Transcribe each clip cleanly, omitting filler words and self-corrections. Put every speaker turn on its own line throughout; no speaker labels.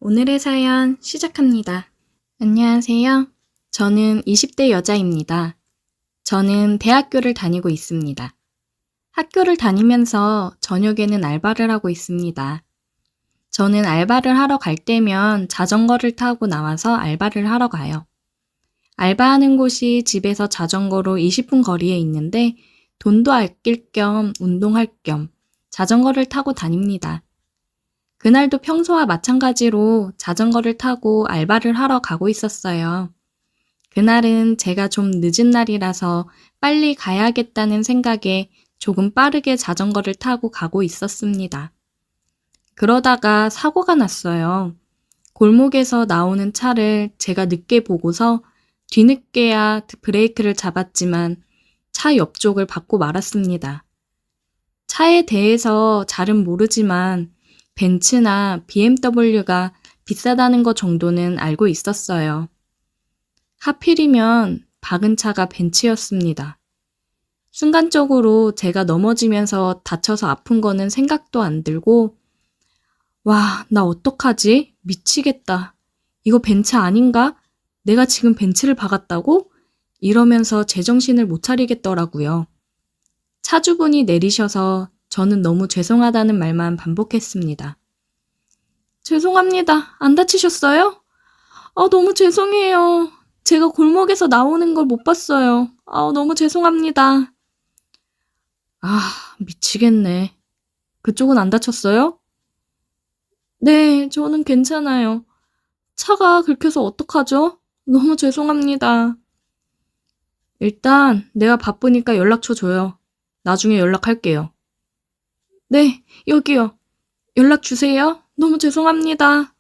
오늘의 사연 시작합니다. 안녕하세요. 저는 20대 여자입니다. 저는 대학교를 다니고 있습니다. 학교를 다니면서 저녁에는 알바를 하고 있습니다. 저는 알바를 하러 갈 때면 자전거를 타고 나와서 알바를 하러 가요. 알바하는 곳이 집에서 자전거로 20분 거리에 있는데 돈도 아낄 겸 운동할 겸 자전거를 타고 다닙니다. 그날도 평소와 마찬가지로 자전거를 타고 알바를 하러 가고 있었어요. 그날은 제가 좀 늦은 날이라서 빨리 가야겠다는 생각에 조금 빠르게 자전거를 타고 가고 있었습니다. 그러다가 사고가 났어요. 골목에서 나오는 차를 제가 늦게 보고서 뒤늦게야 브레이크를 잡았지만 차 옆쪽을 밟고 말았습니다. 차에 대해서 잘은 모르지만 벤츠나 BMW가 비싸다는 것 정도는 알고 있었어요. 하필이면 박은 차가 벤츠였습니다. 순간적으로 제가 넘어지면서 다쳐서 아픈 거는 생각도 안 들고 와, 나 어떡하지? 미치겠다. 이거 벤츠 아닌가? 내가 지금 벤츠를 박았다고? 이러면서 제정신을 못 차리겠더라고요. 차주분이 내리셔서 저는 너무 죄송하다는 말만 반복했습니다. 죄송합니다. 안 다치셨어요? 너무 죄송해요. 제가 골목에서 나오는 걸 못 봤어요. 너무 죄송합니다. 미치겠네. 그쪽은 안 다쳤어요? 네, 저는 괜찮아요. 차가 긁혀서 어떡하죠? 너무 죄송합니다. 일단 내가 바쁘니까 연락처 줘요. 나중에 연락할게요. 네, 여기요. 연락 주세요. 너무 죄송합니다.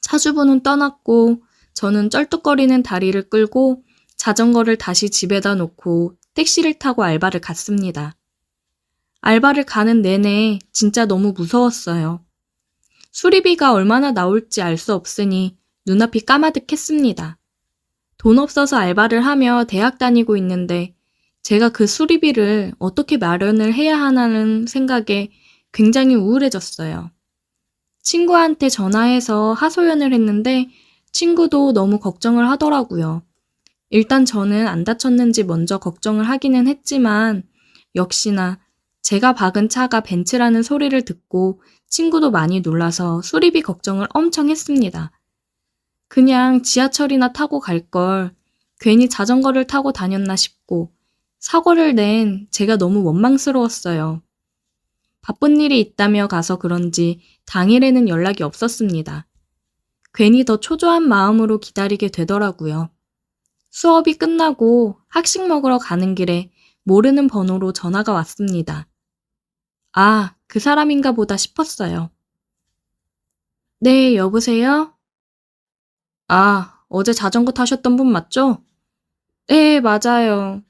차주분은 떠났고 저는 쩔뚝거리는 다리를 끌고 자전거를 다시 집에다 놓고 택시를 타고 알바를 갔습니다. 알바를 가는 내내 진짜 너무 무서웠어요. 수리비가 얼마나 나올지 알 수 없으니 눈앞이 까마득했습니다. 돈 없어서 알바를 하며 대학 다니고 있는데 제가 그 수리비를 어떻게 마련을 해야 하나는 생각에 굉장히 우울해졌어요. 친구한테 전화해서 하소연을 했는데 친구도 너무 걱정을 하더라고요. 일단 저는 안 다쳤는지 먼저 걱정을 하기는 했지만 역시나 제가 박은 차가 벤츠라는 소리를 듣고 친구도 많이 놀라서 수리비 걱정을 엄청 했습니다. 그냥 지하철이나 타고 갈 걸 괜히 자전거를 타고 다녔나 싶고 사고를 낸 제가 너무 원망스러웠어요. 바쁜 일이 있다며 가서 그런지 당일에는 연락이 없었습니다. 괜히 더 초조한 마음으로 기다리게 되더라고요. 수업이 끝나고 학식 먹으러 가는 길에 모르는 번호로 전화가 왔습니다. 그 사람인가 보다 싶었어요. 네, 여보세요? 어제 자전거 타셨던 분 맞죠? 네, 맞아요.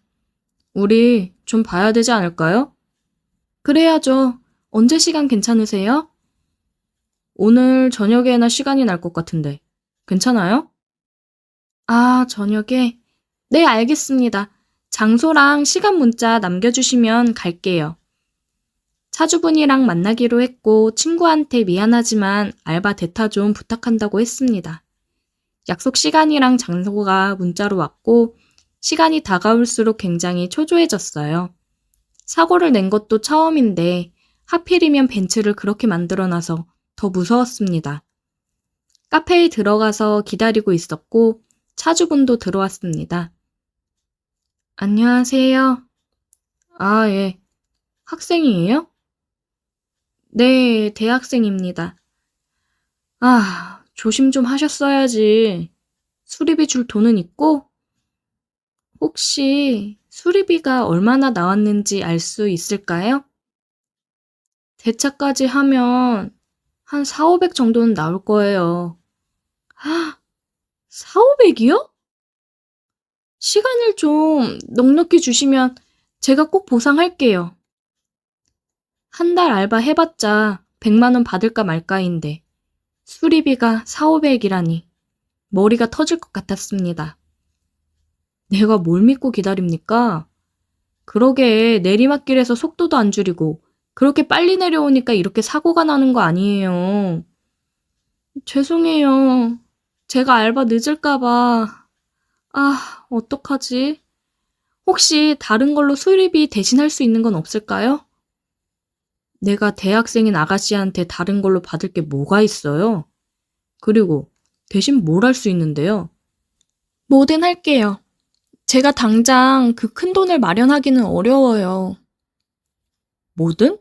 우리 좀 봐야 되지 않을까요? 그래야죠. 언제 시간 괜찮으세요? 오늘 저녁에나 시간이 날 것 같은데. 괜찮아요? 저녁에? 네, 알겠습니다. 장소랑 시간 문자 남겨주시면 갈게요. 차주분이랑 만나기로 했고 친구한테 미안하지만 알바 대타 좀 부탁한다고 했습니다. 약속 시간이랑 장소가 문자로 왔고 시간이 다가올수록 굉장히 초조해졌어요. 사고를 낸 것도 처음인데 하필이면 벤츠를 그렇게 만들어놔서 더 무서웠습니다. 카페에 들어가서 기다리고 있었고 차주분도 들어왔습니다. 안녕하세요. 예. 학생이에요? 네, 대학생입니다. 조심 좀 하셨어야지. 수리비 줄 돈은 있고? 혹시 수리비가 얼마나 나왔는지 알 수 있을까요? 대차까지 하면 한 4,500 정도는 나올 거예요. 4,500이요? 시간을 좀 넉넉히 주시면 제가 꼭 보상할게요. 한 달 알바 해봤자 100만 원 받을까 말까인데 수리비가 4,500이라니 머리가 터질 것 같았습니다. 내가 뭘 믿고 기다립니까? 그러게 내리막길에서 속도도 안 줄이고 그렇게 빨리 내려오니까 이렇게 사고가 나는 거 아니에요. 죄송해요. 제가 알바 늦을까봐. 아, 어떡하지? 혹시 다른 걸로 수리비 대신할 수 있는 건 없을까요? 내가 대학생인 아가씨한테 다른 걸로 받을 게 뭐가 있어요? 그리고 대신 뭘 할 수 있는데요? 뭐든 할게요. 제가 당장 그 큰 돈을 마련하기는 어려워요. 뭐든?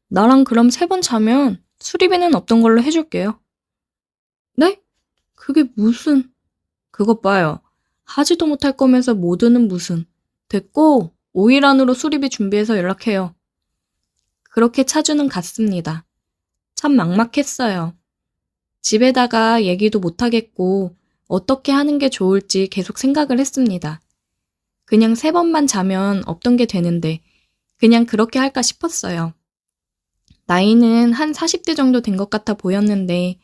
나랑 그럼 3번 자면 수리비는 없던 걸로 해줄게요. 네? 그게 무슨... 그것 봐요. 하지도 못할 거면서 뭐든은 무슨. 됐고 5일 안으로 수리비 준비해서 연락해요. 그렇게 차주는 갔습니다. 참 막막했어요. 집에다가 얘기도 못하겠고 어떻게 하는 게 좋을지 계속 생각을 했습니다. 그냥 3번만 자면 없던 게 되는데 그냥 그렇게 할까 싶었어요. 나이는 한 40대 정도 된 것 같아 보였는데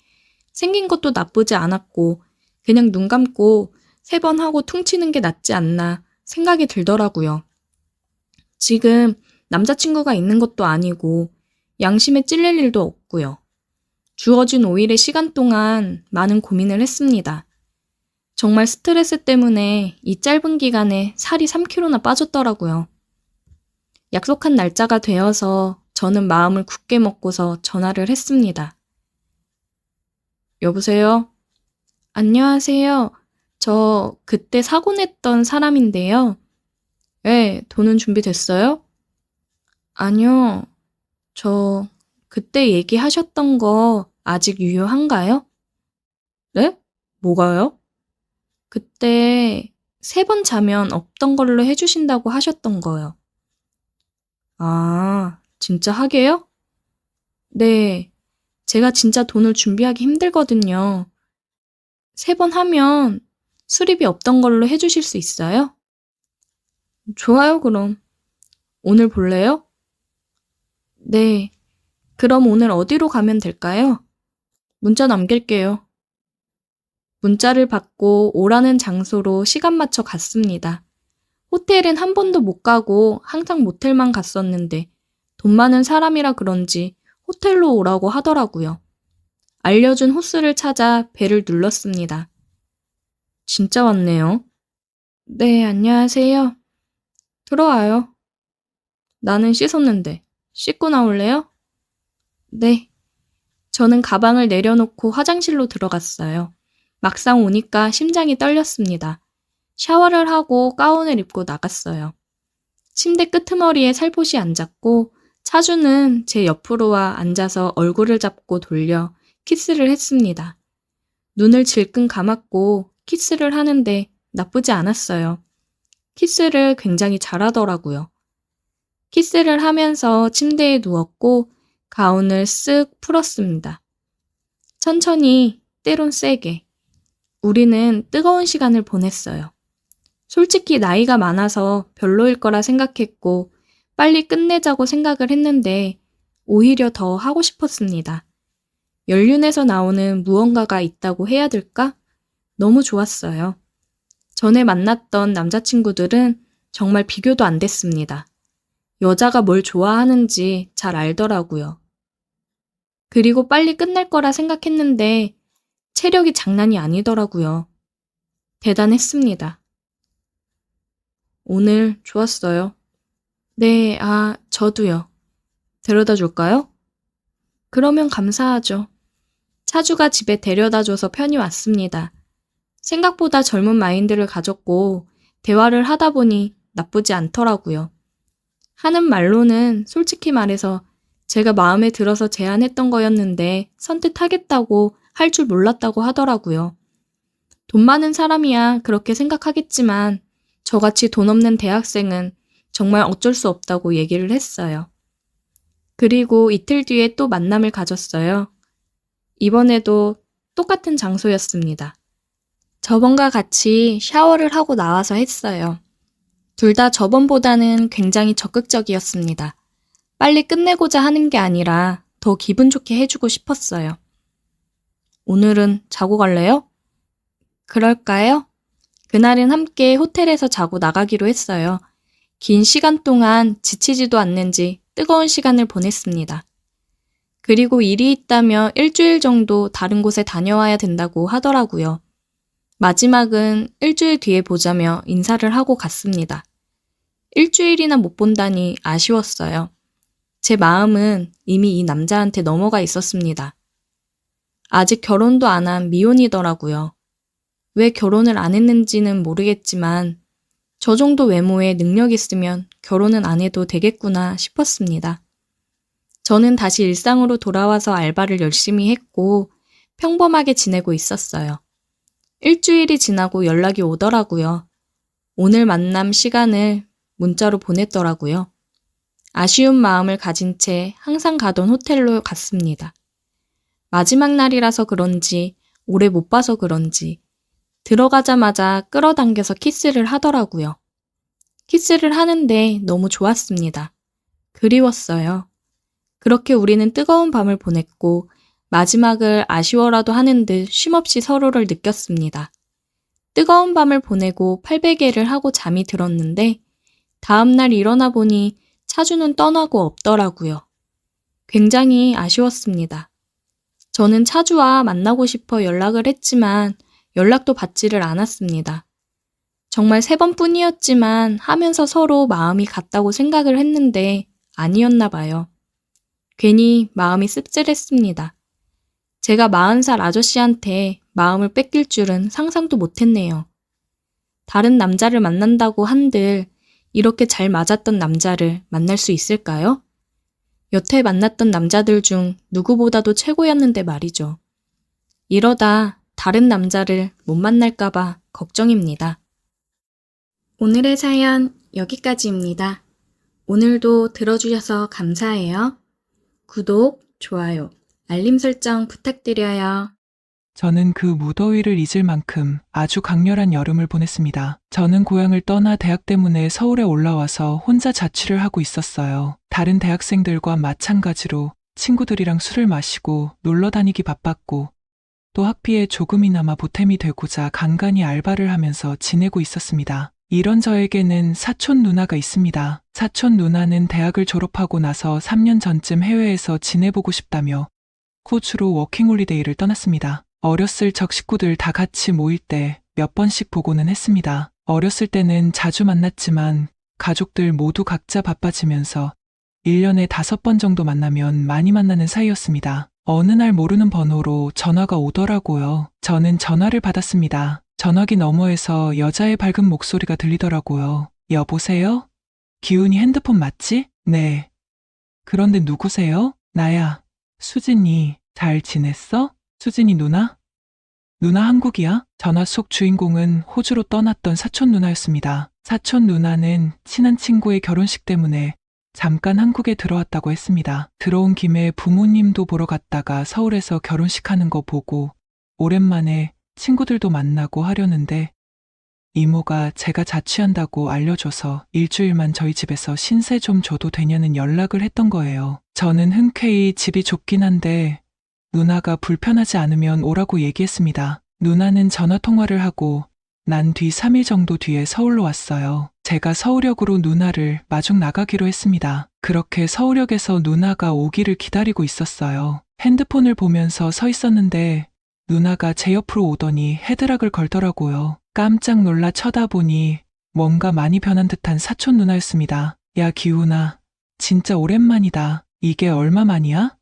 생긴 것도 나쁘지 않았고 그냥 눈 감고 3번 하고 퉁치는 게 낫지 않나 생각이 들더라고요. 지금 남자친구가 있는 것도 아니고 양심에 찔릴 일도 없고요. 주어진 5일의 시간 동안 많은 고민을 했습니다. 정말 스트레스 때문에 이 짧은 기간에 살이 3kg나 빠졌더라고요. 약속한 날짜가 되어서 저는 마음을 굳게 먹고서 전화를 했습니다. 여보세요? 안녕하세요. 저 그때 사고 냈던 사람인데요. 네, 돈은 준비됐어요? 아니요. 저 그때 얘기하셨던 거 아직 유효한가요? 네? 뭐가요? 그때 3번 자면 없던 걸로 해주신다고 하셨던 거요. 아, 진짜 하게요? 네, 제가 진짜 돈을 준비하기 힘들거든요. 3번 하면 수리비 없던 걸로 해주실 수 있어요? 좋아요, 그럼. 오늘 볼래요? 네, 그럼 오늘 어디로 가면 될까요? 문자 남길게요. 문자를 받고 오라는 장소로 시간 맞춰 갔습니다. 호텔은 한 번도 못 가고 항상 모텔만 갔었는데 돈 많은 사람이라 그런지 호텔로 오라고 하더라고요. 알려준 호수를 찾아 벨을 눌렀습니다. 진짜 왔네요. 네, 안녕하세요. 들어와요. 나는 씻었는데 씻고 나올래요? 네. 저는 가방을 내려놓고 화장실로 들어갔어요. 막상 오니까 심장이 떨렸습니다. 샤워를 하고 가운을 입고 나갔어요. 침대 끄트머리에 살포시 앉았고 차주는 제 옆으로 와 앉아서 얼굴을 잡고 돌려 키스를 했습니다. 눈을 질끈 감았고 키스를 하는데 나쁘지 않았어요. 키스를 굉장히 잘하더라고요. 키스를 하면서 침대에 누웠고 가운을 쓱 풀었습니다. 천천히, 때론 세게. 우리는 뜨거운 시간을 보냈어요. 솔직히 나이가 많아서 별로일 거라 생각했고 빨리 끝내자고 생각을 했는데 오히려 더 하고 싶었습니다. 연륜에서 나오는 무언가가 있다고 해야 될까? 너무 좋았어요. 전에 만났던 남자친구들은 정말 비교도 안 됐습니다. 여자가 뭘 좋아하는지 잘 알더라고요. 그리고 빨리 끝날 거라 생각했는데 체력이 장난이 아니더라고요. 대단했습니다. 오늘 좋았어요. 네, 저도요. 데려다 줄까요? 그러면 감사하죠. 차주가 집에 데려다 줘서 편히 왔습니다. 생각보다 젊은 마인드를 가졌고 대화를 하다 보니 나쁘지 않더라고요. 하는 말로는 솔직히 말해서 제가 마음에 들어서 제안했던 거였는데 선택하겠다고 할 줄 몰랐다고 하더라고요. 돈 많은 사람이야 그렇게 생각하겠지만 저같이 돈 없는 대학생은 정말 어쩔 수 없다고 얘기를 했어요. 그리고 이틀 뒤에 또 만남을 가졌어요. 이번에도 똑같은 장소였습니다. 저번과 같이 샤워를 하고 나와서 했어요. 둘 다 저번보다는 굉장히 적극적이었습니다. 빨리 끝내고자 하는 게 아니라 더 기분 좋게 해주고 싶었어요. 오늘은 자고 갈래요? 그럴까요? 그날은 함께 호텔에서 자고 나가기로 했어요. 긴 시간 동안 지치지도 않는지 뜨거운 시간을 보냈습니다. 그리고 일이 있다며 일주일 정도 다른 곳에 다녀와야 된다고 하더라고요. 마지막은 일주일 뒤에 보자며 인사를 하고 갔습니다. 일주일이나 못 본다니 아쉬웠어요. 제 마음은 이미 이 남자한테 넘어가 있었습니다. 아직 결혼도 안 한 미혼이더라고요. 왜 결혼을 안 했는지는 모르겠지만 저 정도 외모에 능력 있으면 결혼은 안 해도 되겠구나 싶었습니다. 저는 다시 일상으로 돌아와서 알바를 열심히 했고 평범하게 지내고 있었어요. 일주일이 지나고 연락이 오더라고요. 오늘 만남 시간을 문자로 보냈더라고요. 아쉬운 마음을 가진 채 항상 가던 호텔로 갔습니다. 마지막 날이라서 그런지 오래 못 봐서 그런지 들어가자마자 끌어당겨서 키스를 하더라고요. 키스를 하는데 너무 좋았습니다. 그리웠어요. 그렇게 우리는 뜨거운 밤을 보냈고 마지막을 아쉬워라도 하는 듯 쉼없이 서로를 느꼈습니다. 뜨거운 밤을 보내고 800회를 하고 잠이 들었는데 다음날 일어나 보니 차주는 떠나고 없더라고요. 굉장히 아쉬웠습니다. 저는 차주와 만나고 싶어 연락을 했지만 연락도 받지를 않았습니다. 정말 3번뿐이었지만 하면서 서로 마음이 같다고 생각을 했는데 아니었나 봐요. 괜히 마음이 씁쓸했습니다. 제가 40살 아저씨한테 마음을 뺏길 줄은 상상도 못했네요. 다른 남자를 만난다고 한들 이렇게 잘 맞았던 남자를 만날 수 있을까요? 여태 만났던 남자들 중 누구보다도 최고였는데 말이죠. 이러다 다른 남자를 못 만날까봐 걱정입니다. 오늘의 사연 여기까지입니다. 오늘도 들어주셔서 감사해요. 구독, 좋아요, 알림 설정 부탁드려요.
저는 그 무더위를 잊을 만큼 아주 강렬한 여름을 보냈습니다. 저는 고향을 떠나 대학 때문에 서울에 올라와서 혼자 자취를 하고 있었어요. 다른 대학생들과 마찬가지로 친구들이랑 술을 마시고 놀러 다니기 바빴고 또 학비에 조금이나마 보탬이 되고자 간간히 알바를 하면서 지내고 있었습니다. 이런 저에게는 사촌 누나가 있습니다. 사촌 누나는 대학을 졸업하고 나서 3년 전쯤 해외에서 지내보고 싶다며 호주로 워킹홀리데이를 떠났습니다. 어렸을 적 식구들 다 같이 모일 때 몇 번씩 보고는 했습니다. 어렸을 때는 자주 만났지만 가족들 모두 각자 바빠지면서 1년에 5번 정도 만나면 많이 만나는 사이였습니다. 어느 날 모르는 번호로 전화가 오더라고요. 저는 전화를 받았습니다. 전화기 너머에서 여자의 밝은 목소리가 들리더라고요. 여보세요? 기훈이 핸드폰 맞지? 네. 그런데 누구세요? 나야. 수진이. 잘 지냈어? 수진이 누나? 누나 한국이야? 전화 속 주인공은 호주로 떠났던 사촌 누나였습니다. 사촌 누나는 친한 친구의 결혼식 때문에 잠깐 한국에 들어왔다고 했습니다. 들어온 김에 부모님도 보러 갔다가 서울에서 결혼식 하는 거 보고 오랜만에 친구들도 만나고 하려는데 이모가 제가 자취한다고 알려줘서 일주일만 저희 집에서 신세 좀 줘도 되냐는 연락을 했던 거예요. 저는 흔쾌히 집이 좁긴 한데 누나가 불편하지 않으면 오라고 얘기했습니다. 누나는 전화 통화를 하고 난 뒤 3일 정도 뒤에 서울로 왔어요. 제가 서울역으로 누나를 마중 나가기로 했습니다. 그렇게 서울역에서 누나가 오기를 기다리고 있었어요. 핸드폰을 보면서 서 있었는데 누나가 제 옆으로 오더니 헤드락을 걸더라고요. 깜짝 놀라 쳐다보니 뭔가 많이 변한 듯한 사촌 누나였습니다. 야 기훈아, 진짜 오랜만이다. 이게 얼마만이야?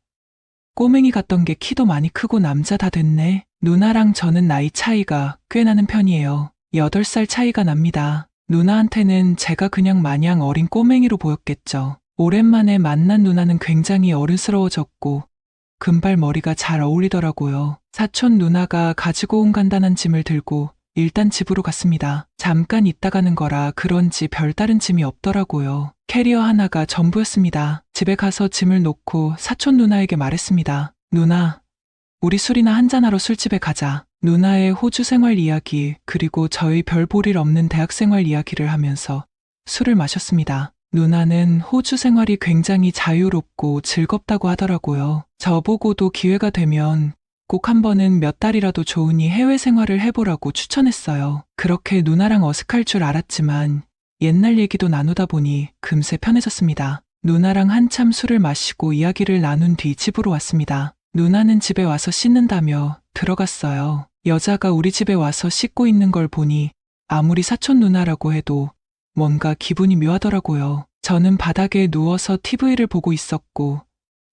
꼬맹이 같던 게 키도 많이 크고 남자 다 됐네. 누나랑 저는 나이 차이가 꽤 나는 편이에요. 8살 차이가 납니다. 누나한테는 제가 그냥 마냥 어린 꼬맹이로 보였겠죠. 오랜만에 만난 누나는 굉장히 어른스러워졌고 금발 머리가 잘 어울리더라고요. 사촌 누나가 가지고 온 간단한 짐을 들고 일단 집으로 갔습니다. 잠깐 있다 가는 거라 그런지 별다른 짐이 없더라고요. 캐리어 하나가 전부였습니다. 집에 가서 짐을 놓고 사촌 누나에게 말했습니다. 누나, 우리 술이나 한잔하러 술집에 가자. 누나의 호주 생활 이야기 그리고 저희 별 볼 일 없는 대학 생활 이야기를 하면서 술을 마셨습니다. 누나는 호주 생활이 굉장히 자유롭고 즐겁다고 하더라고요. 저보고도 기회가 되면 꼭 한 번은 몇 달이라도 좋으니 해외 생활을 해보라고 추천했어요. 그렇게 누나랑 어색할 줄 알았지만 옛날 얘기도 나누다 보니 금세 편해졌습니다. 누나랑 한참 술을 마시고 이야기를 나눈 뒤 집으로 왔습니다. 누나는 집에 와서 씻는다며 들어갔어요. 여자가 우리 집에 와서 씻고 있는 걸 보니 아무리 사촌 누나라고 해도 뭔가 기분이 묘하더라고요. 저는 바닥에 누워서 TV를 보고 있었고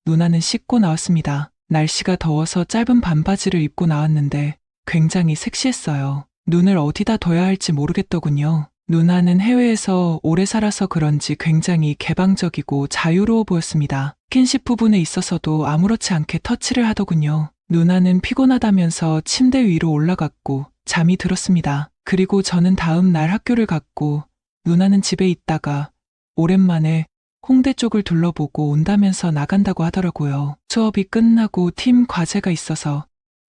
누나는 씻고 나왔습니다. 날씨가 더워서 짧은 반바지를 입고 나왔는데 굉장히 섹시했어요. 눈을 어디다 둬야 할지 모르겠더군요. 누나는 해외에서 오래 살아서 그런지 굉장히 개방적이고 자유로워 보였습니다. 스킨십 부분에 있어서도 아무렇지 않게 터치를 하더군요. 누나는 피곤하다면서 침대 위로 올라갔고 잠이 들었습니다. 그리고 저는 다음 날 학교를 갔고 누나는 집에 있다가 오랜만에 홍대 쪽을 둘러보고 온다면서 나간다고 하더라고요. 수업이 끝나고 팀 과제가 있어서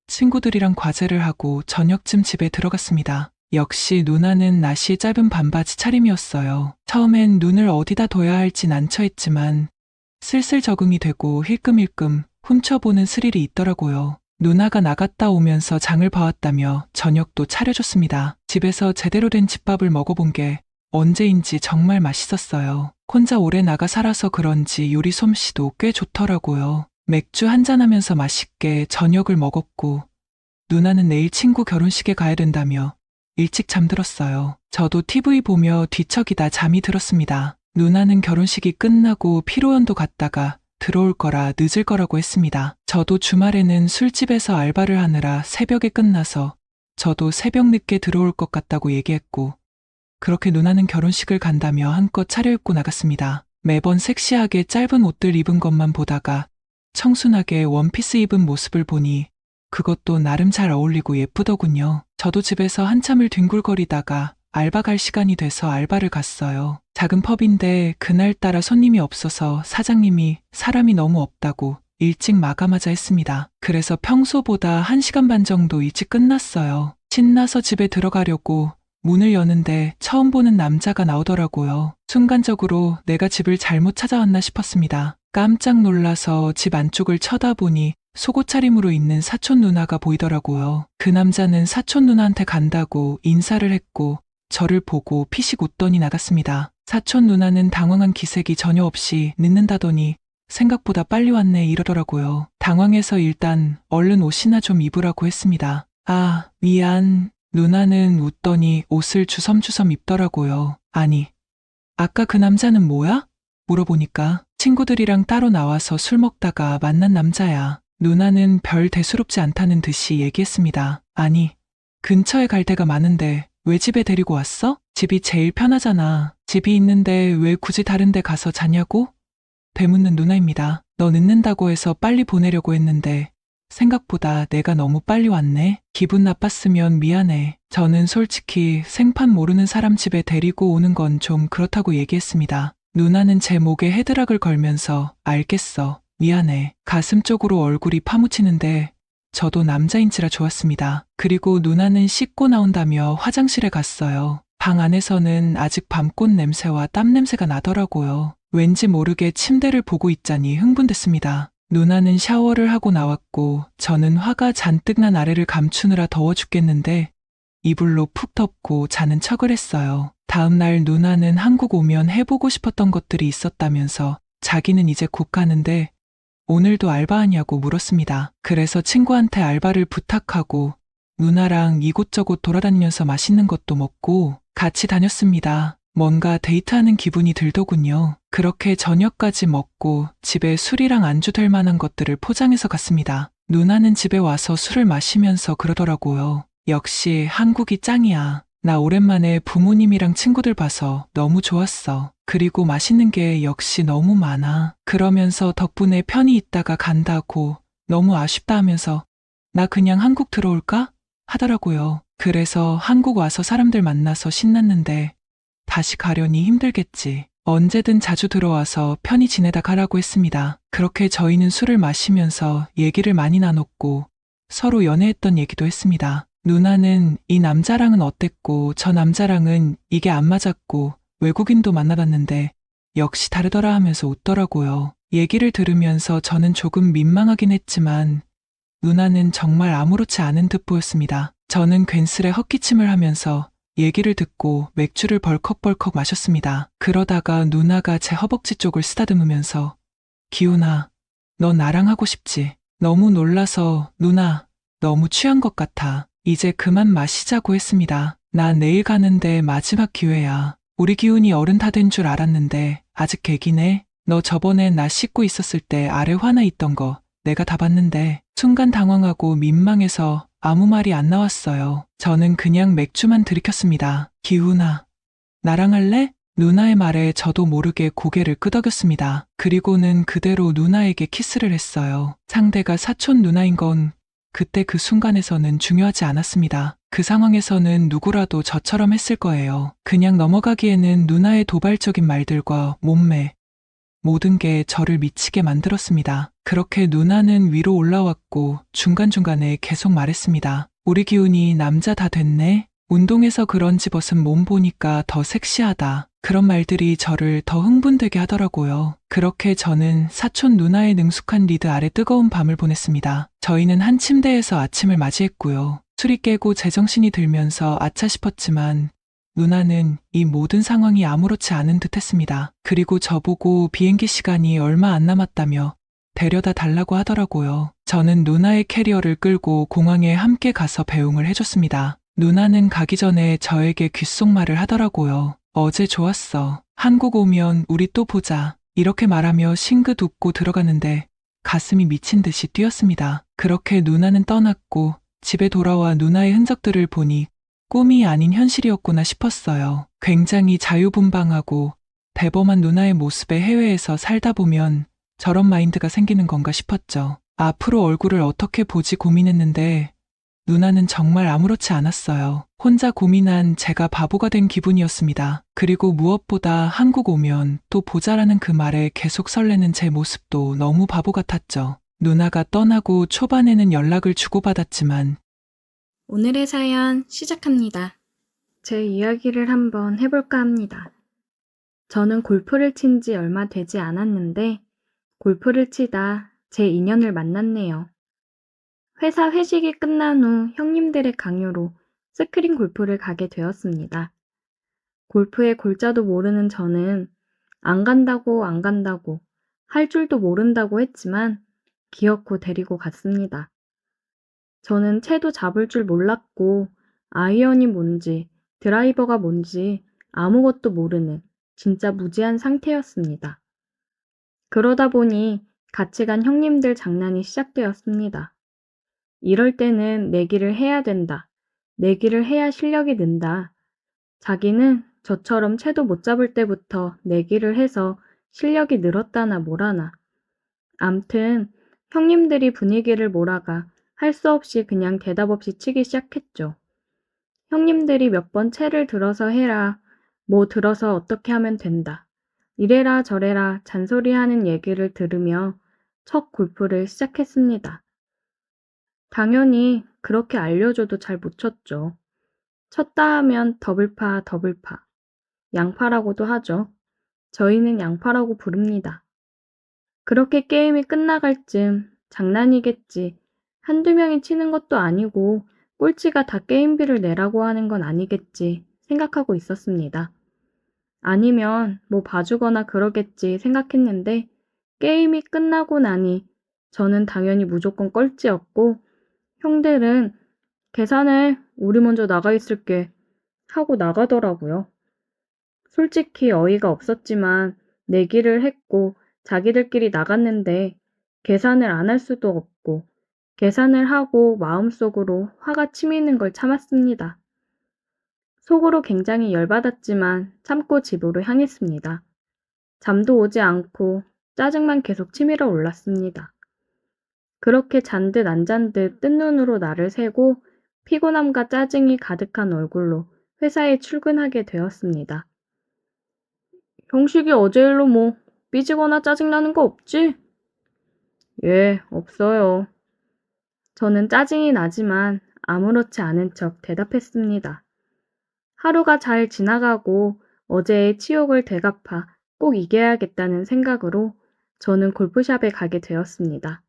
친구들이랑 과제를 하고 저녁쯤 집에 들어갔습니다. 역시 누나는 나시 짧은 반바지 차림이었어요. 처음엔 눈을 어디다 둬야 할지 난처했지만 슬슬 적응이 되고 힐끔힐끔 훔쳐보는 스릴이 있더라고요. 누나가 나갔다 오면서 장을 봐왔다며 저녁도 차려줬습니다. 집에서 제대로 된 집밥을 먹어본 게 언제인지 정말 맛있었어요. 혼자 오래 나가 살아서 그런지 요리 솜씨도 꽤 좋더라고요. 맥주 한잔하면서 맛있게 저녁을 먹었고 누나는 내일 친구 결혼식에 가야 된다며 일찍 잠들었어요. 저도 TV 보며 뒤척이다 잠이 들었습니다. 누나는 결혼식이 끝나고 피로연도 갔다가 들어올 거라 늦을 거라고 했습니다. 저도 주말에는 술집에서 알바를 하느라 새벽에 끝나서 저도 새벽 늦게 들어올 것 같다고 얘기했고 그렇게 누나는 결혼식을 간다며 한껏 차려입고 나갔습니다. 매번 섹시하게 짧은 옷들 입은 것만 보다가 청순하게 원피스 입은 모습을 보니 그것도 나름 잘 어울리고 예쁘더군요. 저도 집에서 한참을 뒹굴거리다가 알바 갈 시간이 돼서 알바를 갔어요. 작은 펍인데 그날따라 손님이 없어서 사장님이 사람이 너무 없다고 일찍 마감하자 했습니다. 그래서 평소보다 1시간 반 정도 일찍 끝났어요. 신나서 집에 들어가려고 문을 여는데 처음 보는 남자가 나오더라고요. 순간적으로 내가 집을 잘못 찾아왔나 싶었습니다. 깜짝 놀라서 집 안쪽을 쳐다보니 속옷 차림으로 있는 사촌 누나가 보이더라고요. 그 남자는 사촌 누나한테 간다고 인사를 했고 저를 보고 피식 웃더니 나갔습니다. 사촌 누나는 당황한 기색이 전혀 없이 늦는다더니 생각보다 빨리 왔네 이러더라고요. 당황해서 일단 얼른 옷이나 좀 입으라고 했습니다. 아, 미안. 누나는 웃더니 옷을 주섬주섬 입더라고요. 아니, 아까 그 남자는 뭐야? 물어보니까 친구들이랑 따로 나와서 술 먹다가 만난 남자야. 누나는 별 대수롭지 않다는 듯이 얘기했습니다. 아니, 근처에 갈 데가 많은데 왜 집에 데리고 왔어? 집이 제일 편하잖아. 집이 있는데 왜 굳이 다른 데 가서 자냐고? 되묻는 누나입니다. 너 늦는다고 해서 빨리 보내려고 했는데 생각보다 내가 너무 빨리 왔네. 기분 나빴으면 미안해. 저는 솔직히 생판 모르는 사람 집에 데리고 오는 건 좀 그렇다고 얘기했습니다. 누나는 제 목에 헤드락을 걸면서 알겠어. 미안해. 가슴 쪽으로 얼굴이 파묻히는데 저도 남자인지라 좋았습니다. 그리고 누나는 씻고 나온다며 화장실에 갔어요. 방 안에서는 아직 밤꽃 냄새와 땀 냄새가 나더라고요. 왠지 모르게 침대를 보고 있자니 흥분됐습니다. 누나는 샤워를 하고 나왔고 저는 화가 잔뜩 난 아래를 감추느라 더워 죽겠는데 이불로 푹 덮고 자는 척을 했어요. 다음 날 누나는 한국 오면 해보고 싶었던 것들이 있었다면서 자기는 이제 곧 가는데 오늘도 알바하냐고 물었습니다. 그래서 친구한테 알바를 부탁하고 누나랑 이곳저곳 돌아다니면서 맛있는 것도 먹고 같이 다녔습니다. 뭔가 데이트하는 기분이 들더군요. 그렇게 저녁까지 먹고 집에 술이랑 안주 될 만한 것들을 포장해서 갔습니다. 누나는 집에 와서 술을 마시면서 그러더라고요. 역시 한국이 짱이야. 나 오랜만에 부모님이랑 친구들 봐서 너무 좋았어. 그리고 맛있는 게 역시 너무 많아. 그러면서 덕분에 편히 있다가 간다고 너무 아쉽다 하면서 나 그냥 한국 들어올까? 하더라고요. 그래서 한국 와서 사람들 만나서 신났는데 다시 가려니 힘들겠지. 언제든 자주 들어와서 편히 지내다 가라고 했습니다. 그렇게 저희는 술을 마시면서 얘기를 많이 나눴고 서로 연애했던 얘기도 했습니다. 누나는 이 남자랑은 어땠고 저 남자랑은 이게 안 맞았고 외국인도 만나봤는데 역시 다르더라 하면서 웃더라고요. 얘기를 들으면서 저는 조금 민망하긴 했지만 누나는 정말 아무렇지 않은 듯 보였습니다. 저는 괜스레 헛기침을 하면서 얘기를 듣고 맥주를 벌컥벌컥 마셨습니다. 그러다가 누나가 제 허벅지 쪽을 쓰다듬으면서 기훈아, 너 나랑 하고 싶지? 너무 놀라서 누나, 너무 취한 것 같아. 이제 그만 마시자고 했습니다. 나 내일 가는데 마지막 기회야. 우리 기훈이 어른 다 된 줄 알았는데 아직 개기네. 너 저번에 나 씻고 있었을 때 아래 화나 있던 거 내가 다 봤는데 순간 당황하고 민망해서 아무 말이 안 나왔어요. 저는 그냥 맥주만 들이켰습니다. 기훈아, 나랑 할래? 누나의 말에 저도 모르게 고개를 끄덕였습니다. 그리고는 그대로 누나에게 키스를 했어요. 상대가 사촌 누나인 건 그때 그 순간에서는 중요하지 않았습니다. 그 상황에서는 누구라도 저처럼 했을 거예요. 그냥 넘어가기에는 누나의 도발적인 말들과 몸매, 모든 게 저를 미치게 만들었습니다. 그렇게 누나는 위로 올라왔고 중간중간에 계속 말했습니다. 우리 기훈이 남자 다 됐네? 운동해서 그런지 벗은 몸 보니까 더 섹시하다. 그런 말들이 저를 더 흥분되게 하더라고요. 그렇게 저는 사촌 누나의 능숙한 리드 아래 뜨거운 밤을 보냈습니다. 저희는 한 침대에서 아침을 맞이했고요. 술이 깨고 제정신이 들면서 아차 싶었지만 누나는 이 모든 상황이 아무렇지 않은 듯 했습니다. 그리고 저보고 비행기 시간이 얼마 안 남았다며 데려다 달라고 하더라고요. 저는 누나의 캐리어를 끌고 공항에 함께 가서 배웅을 해줬습니다. 누나는 가기 전에 저에게 귓속말을 하더라고요. 어제 좋았어. 한국 오면 우리 또 보자. 이렇게 말하며 싱긋 웃고 들어가는데 가슴이 미친 듯이 뛰었습니다. 그렇게 누나는 떠났고 집에 돌아와 누나의 흔적들을 보니 꿈이 아닌 현실이었구나 싶었어요. 굉장히 자유분방하고 대범한 누나의 모습에 해외에서 살다 보면 저런 마인드가 생기는 건가 싶었죠. 앞으로 얼굴을 어떻게 보지 고민했는데 누나는 정말 아무렇지 않았어요. 혼자 고민한 제가 바보가 된 기분이었습니다. 그리고 무엇보다 한국 오면 또 보자라는 그 말에 계속 설레는 제 모습도 너무 바보 같았죠. 누나가 떠나고 초반에는 연락을 주고받았지만
오늘의 사연 시작합니다. 제 이야기를 한번 해볼까 합니다. 저는 골프를 친 지 얼마 되지 않았는데 골프를 치다 제 인연을 만났네요. 회사 회식이 끝난 후 형님들의 강요로 스크린 골프를 가게 되었습니다. 골프의 골자도 모르는 저는 안 간다고 할 줄도 모른다고 했지만 기어코 데리고 갔습니다. 저는 채도 잡을 줄 몰랐고 아이언이 뭔지 드라이버가 뭔지 아무것도 모르는 진짜 무지한 상태였습니다. 그러다 보니 같이 간 형님들 장난이 시작되었습니다. 이럴 때는 내기를 해야 된다. 내기를 해야 실력이 는다. 자기는 저처럼 채도 못 잡을 때부터 내기를 해서 실력이 늘었다나 뭐라나. 암튼 형님들이 분위기를 몰아가 할 수 없이 그냥 대답 없이 치기 시작했죠. 형님들이 몇 번 채를 들어서 해라. 뭐 들어서 어떻게 하면 된다. 이래라 저래라 잔소리하는 얘기를 들으며 첫 골프를 시작했습니다. 당연히 그렇게 알려줘도 잘 못 쳤죠. 쳤다 하면 더블파, 양파라고도 하죠. 저희는 양파라고 부릅니다. 그렇게 게임이 끝나갈 쯤 장난이겠지. 한두 명이 치는 것도 아니고 꼴찌가 다 게임비를 내라고 하는 건 아니겠지 생각하고 있었습니다. 아니면 뭐 봐주거나 그러겠지 생각했는데 게임이 끝나고 나니 저는 당연히 무조건 꼴찌였고 형들은 계산해, 우리 먼저 나가 있을게 하고 나가더라고요. 솔직히 어이가 없었지만 내기를 했고 자기들끼리 나갔는데 계산을 안 할 수도 없고 계산을 하고 마음속으로 화가 치미는 걸 참았습니다. 속으로 굉장히 열받았지만 참고 집으로 향했습니다. 잠도 오지 않고 짜증만 계속 치밀어 올랐습니다. 그렇게 잔 듯 안 잔 듯 뜬 눈으로 나를 새고 피곤함과 짜증이 가득한 얼굴로 회사에 출근하게 되었습니다. 형식이 어제 일로 뭐 삐지거나 짜증나는 거 없지? 예, 없어요. 저는 짜증이 나지만 아무렇지 않은 척 대답했습니다. 하루가 잘 지나가고 어제의 치욕을 되갚아 꼭 이겨야겠다는 생각으로 저는 골프샵에 가게 되었습니다.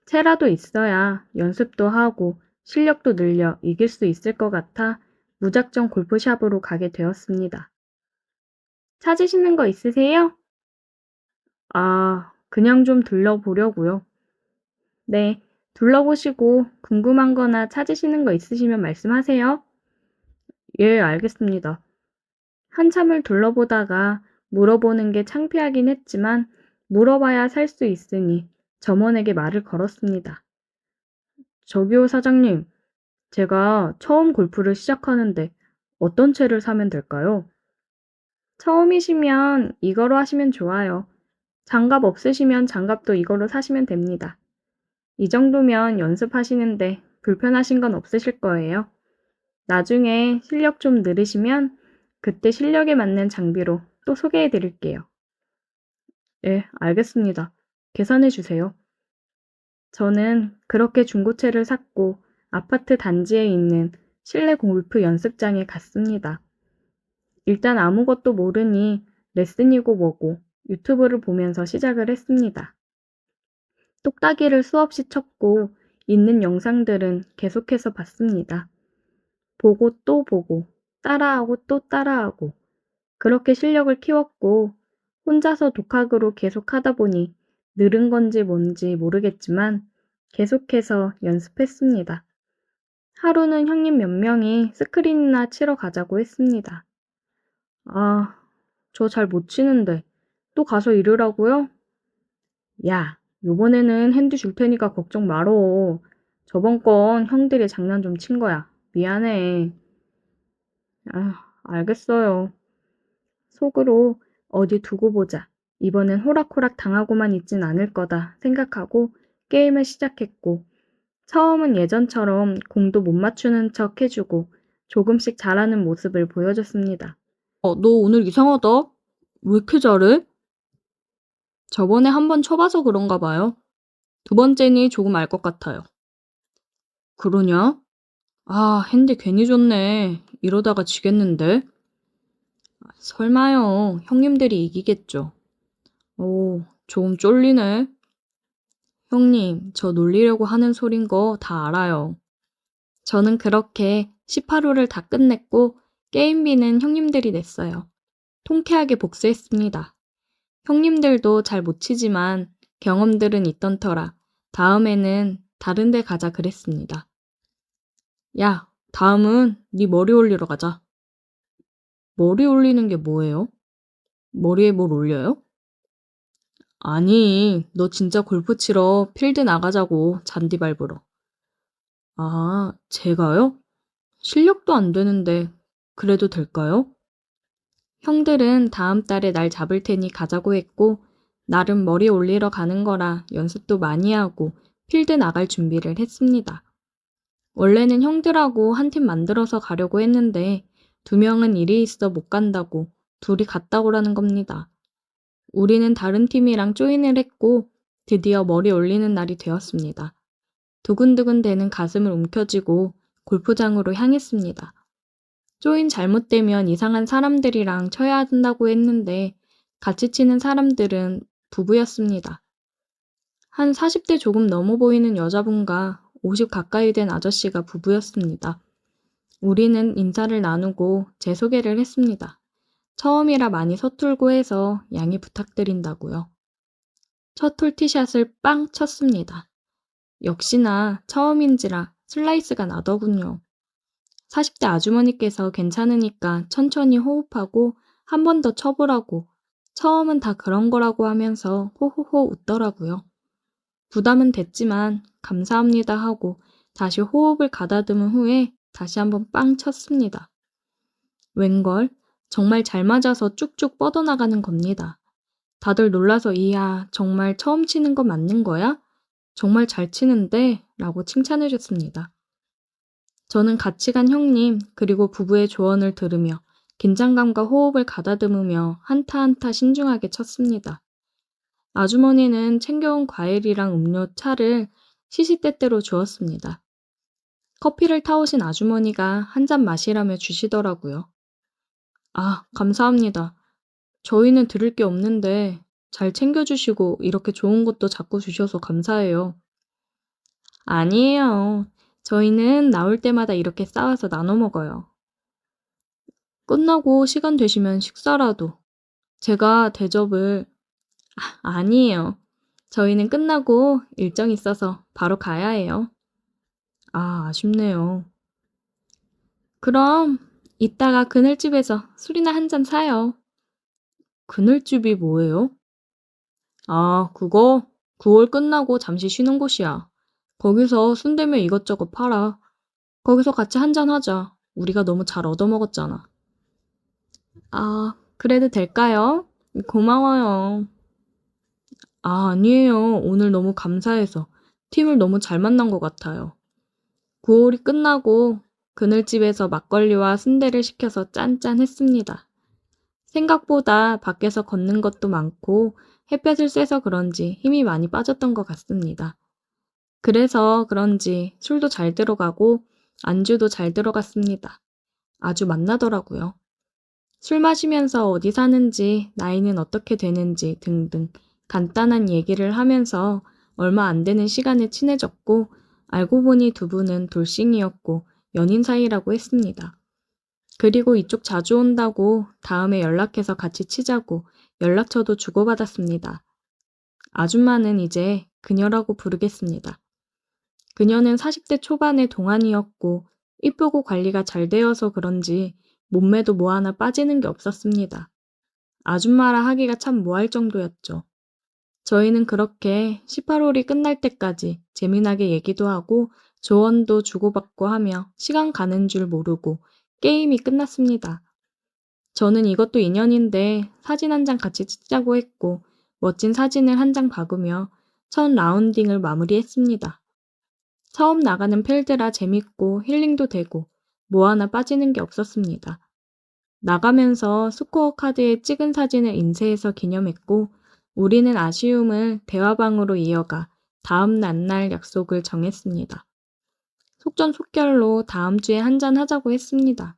채라도 있어야 연습도 하고 실력도 늘려 이길 수 있을 것 같아 무작정 골프샵으로 가게 되었습니다. 찾으시는 거 있으세요? 아, 그냥 좀 둘러보려고요. 네, 둘러보시고 궁금한 거나 찾으시는 거 있으시면 말씀하세요. 예, 알겠습니다. 한참을 둘러보다가 물어보는 게 창피하긴 했지만 물어봐야 살 수 있으니 점원에게 말을 걸었습니다. 저기요, 사장님. 제가 처음 골프를 시작하는데 어떤 채를 사면 될까요? 처음이시면 이거로 하시면 좋아요. 장갑 없으시면 장갑도 이걸로 사시면 됩니다. 이 정도면 연습하시는데 불편하신 건 없으실 거예요. 나중에 실력 좀 늘으시면 그때 실력에 맞는 장비로 또 소개해 드릴게요. 네, 알겠습니다. 계산해 주세요. 저는 그렇게 중고차를 샀고 아파트 단지에 있는 실내 골프 연습장에 갔습니다. 일단 아무것도 모르니 레슨이고 뭐고 유튜브를 보면서 시작을 했습니다. 똑딱이를 수없이 쳤고 있는 영상들은 계속해서 봤습니다. 보고 또 보고 따라하고 또 따라하고 그렇게 실력을 키웠고 혼자서 독학으로 계속 하다 보니 늘은 건지 뭔지 모르겠지만 계속해서 연습했습니다. 하루는 형님 몇 명이 스크린이나 치러 가자고 했습니다. 아, 저 잘 못 치는데 또 가서 이러라고요? 야, 요번에는 핸디 줄 테니까 걱정 말어. 저번 건 형들이 장난 좀 친 거야. 미안해. 아, 알겠어요. 속으로 어디 두고 보자. 이번엔 호락호락 당하고만 있진 않을 거다 생각하고 게임을 시작했고, 처음은 예전처럼 공도 못 맞추는 척 해주고 조금씩 잘하는 모습을 보여줬습니다. 너 오늘 이상하다. 왜 이렇게 잘해? 저번에 한 번 쳐봐서 그런가 봐요. 두 번째니 조금 알 것 같아요. 그러냐? 아, 핸디 괜히 줬네. 이러다가 지겠는데? 설마요. 형님들이 이기겠죠. 오, 좀 쫄리네. 형님, 저 놀리려고 하는 소린 거 다 알아요. 저는 그렇게 18호를 다 끝냈고 게임비는 형님들이 냈어요. 통쾌하게 복수했습니다. 형님들도 잘 못 치지만 경험들은 있던 터라 다음에는 다른 데 가자 그랬습니다. 야, 다음은 네 머리 올리러 가자. 머리 올리는 게 뭐예요? 머리에 뭘 올려요? 아니, 너 진짜 골프 치러 필드 나가자고, 잔디 밟으러. 아, 제가요? 실력도 안 되는데, 그래도 될까요? 형들은 다음 달에 날 잡을 테니 가자고 했고, 나름 머리 올리러 가는 거라 연습도 많이 하고 필드 나갈 준비를 했습니다. 원래는 형들하고 한 팀 만들어서 가려고 했는데, 두 명은 일이 있어 못 간다고 둘이 갔다 오라는 겁니다. 우리는 다른 팀이랑 조인을 했고 드디어 머리 올리는 날이 되었습니다. 두근두근 대는 가슴을 움켜쥐고 골프장으로 향했습니다. 조인 잘못되면 이상한 사람들이랑 쳐야 한다고 했는데 같이 치는 사람들은 부부였습니다. 한 40대 조금 넘어 보이는 여자분과 50 가까이 된 아저씨가 부부였습니다. 우리는 인사를 나누고 제 소개를 했습니다. 처음이라 많이 서툴고 해서 양해 부탁드린다고요. 첫 홀티샷을 빵 쳤습니다. 역시나 처음인지라 슬라이스가 나더군요. 40대 아주머니께서 괜찮으니까 천천히 호흡하고 한 번 더 쳐보라고 처음은 다 그런 거라고 하면서 호호호 웃더라고요. 부담은 됐지만 감사합니다 하고 다시 호흡을 가다듬은 후에 다시 한번 빵 쳤습니다. 웬걸 정말 잘 맞아서 쭉쭉 뻗어나가는 겁니다. 다들 놀라서 이야 정말 처음 치는 거 맞는 거야? 정말 잘 치는데 라고 칭찬해 줬습니다. 저는 같이 간 형님 그리고 부부의 조언을 들으며 긴장감과 호흡을 가다듬으며 한타 한타 신중하게 쳤습니다. 아주머니는 챙겨온 과일이랑 음료 차를 시시때때로 주었습니다. 커피를 타오신 아주머니가 한 잔 마시라며 주시더라고요. 아, 감사합니다. 저희는 드릴 게 없는데 잘 챙겨주시고 이렇게 좋은 것도 자꾸 주셔서 감사해요. 아니에요. 저희는 나올 때마다 이렇게 싸와서 나눠 먹어요. 끝나고 시간 되시면 식사라도. 제가 대접을... 아니에요. 저희는 끝나고 일정 있어서 바로 가야 해요. 아, 아쉽네요. 그럼 이따가 그늘집에서 술이나 한 잔 사요. 그늘집이 뭐예요? 아, 그거 9월 끝나고 잠시 쉬는 곳이야. 거기서 순대며 이것저것 팔아. 거기서 같이 한잔 하자. 우리가 너무 잘 얻어먹었잖아. 아, 그래도 될까요? 고마워요. 아, 아니에요. 오늘 너무 감사해서 팀을 너무 잘 만난 것 같아요. 9월이 끝나고 그늘집에서 막걸리와 순대를 시켜서 짠짠했습니다. 생각보다 밖에서 걷는 것도 많고 햇볕을 쐬서 그런지 힘이 많이 빠졌던 것 같습니다. 그래서 그런지 술도 잘 들어가고 안주도 잘 들어갔습니다. 아주 맛나더라고요. 술 마시면서 어디 사는지, 나이는 어떻게 되는지 등등 간단한 얘기를 하면서 얼마 안 되는 시간에 친해졌고, 알고 보니 두 분은 돌싱이었고 연인 사이라고 했습니다. 그리고 이쪽 자주 온다고 다음에 연락해서 같이 치자고 연락처도 주고받았습니다. 아줌마는 이제 그녀라고 부르겠습니다. 그녀는 40대 초반의 동안이었고 이쁘고 관리가 잘 되어서 그런지 몸매도 뭐 하나 빠지는 게 없었습니다. 아줌마라 하기가 참 뭐할 정도였죠. 저희는 그렇게 18홀이 끝날 때까지 재미나게 얘기도 하고 조언도 주고받고 하며 시간 가는 줄 모르고 게임이 끝났습니다. 저는 이것도 인연인데 사진 한 장 같이 찍자고 했고 멋진 사진을 한 장 박으며 첫 라운딩을 마무리했습니다. 처음 나가는 필드라 재밌고 힐링도 되고 뭐 하나 빠지는 게 없었습니다. 나가면서 스코어 카드에 찍은 사진을 인쇄해서 기념했고 우리는 아쉬움을 대화방으로 이어가 다음 날 약속을 정했습니다. 속전속결로 다음 주에 한잔 하자고 했습니다.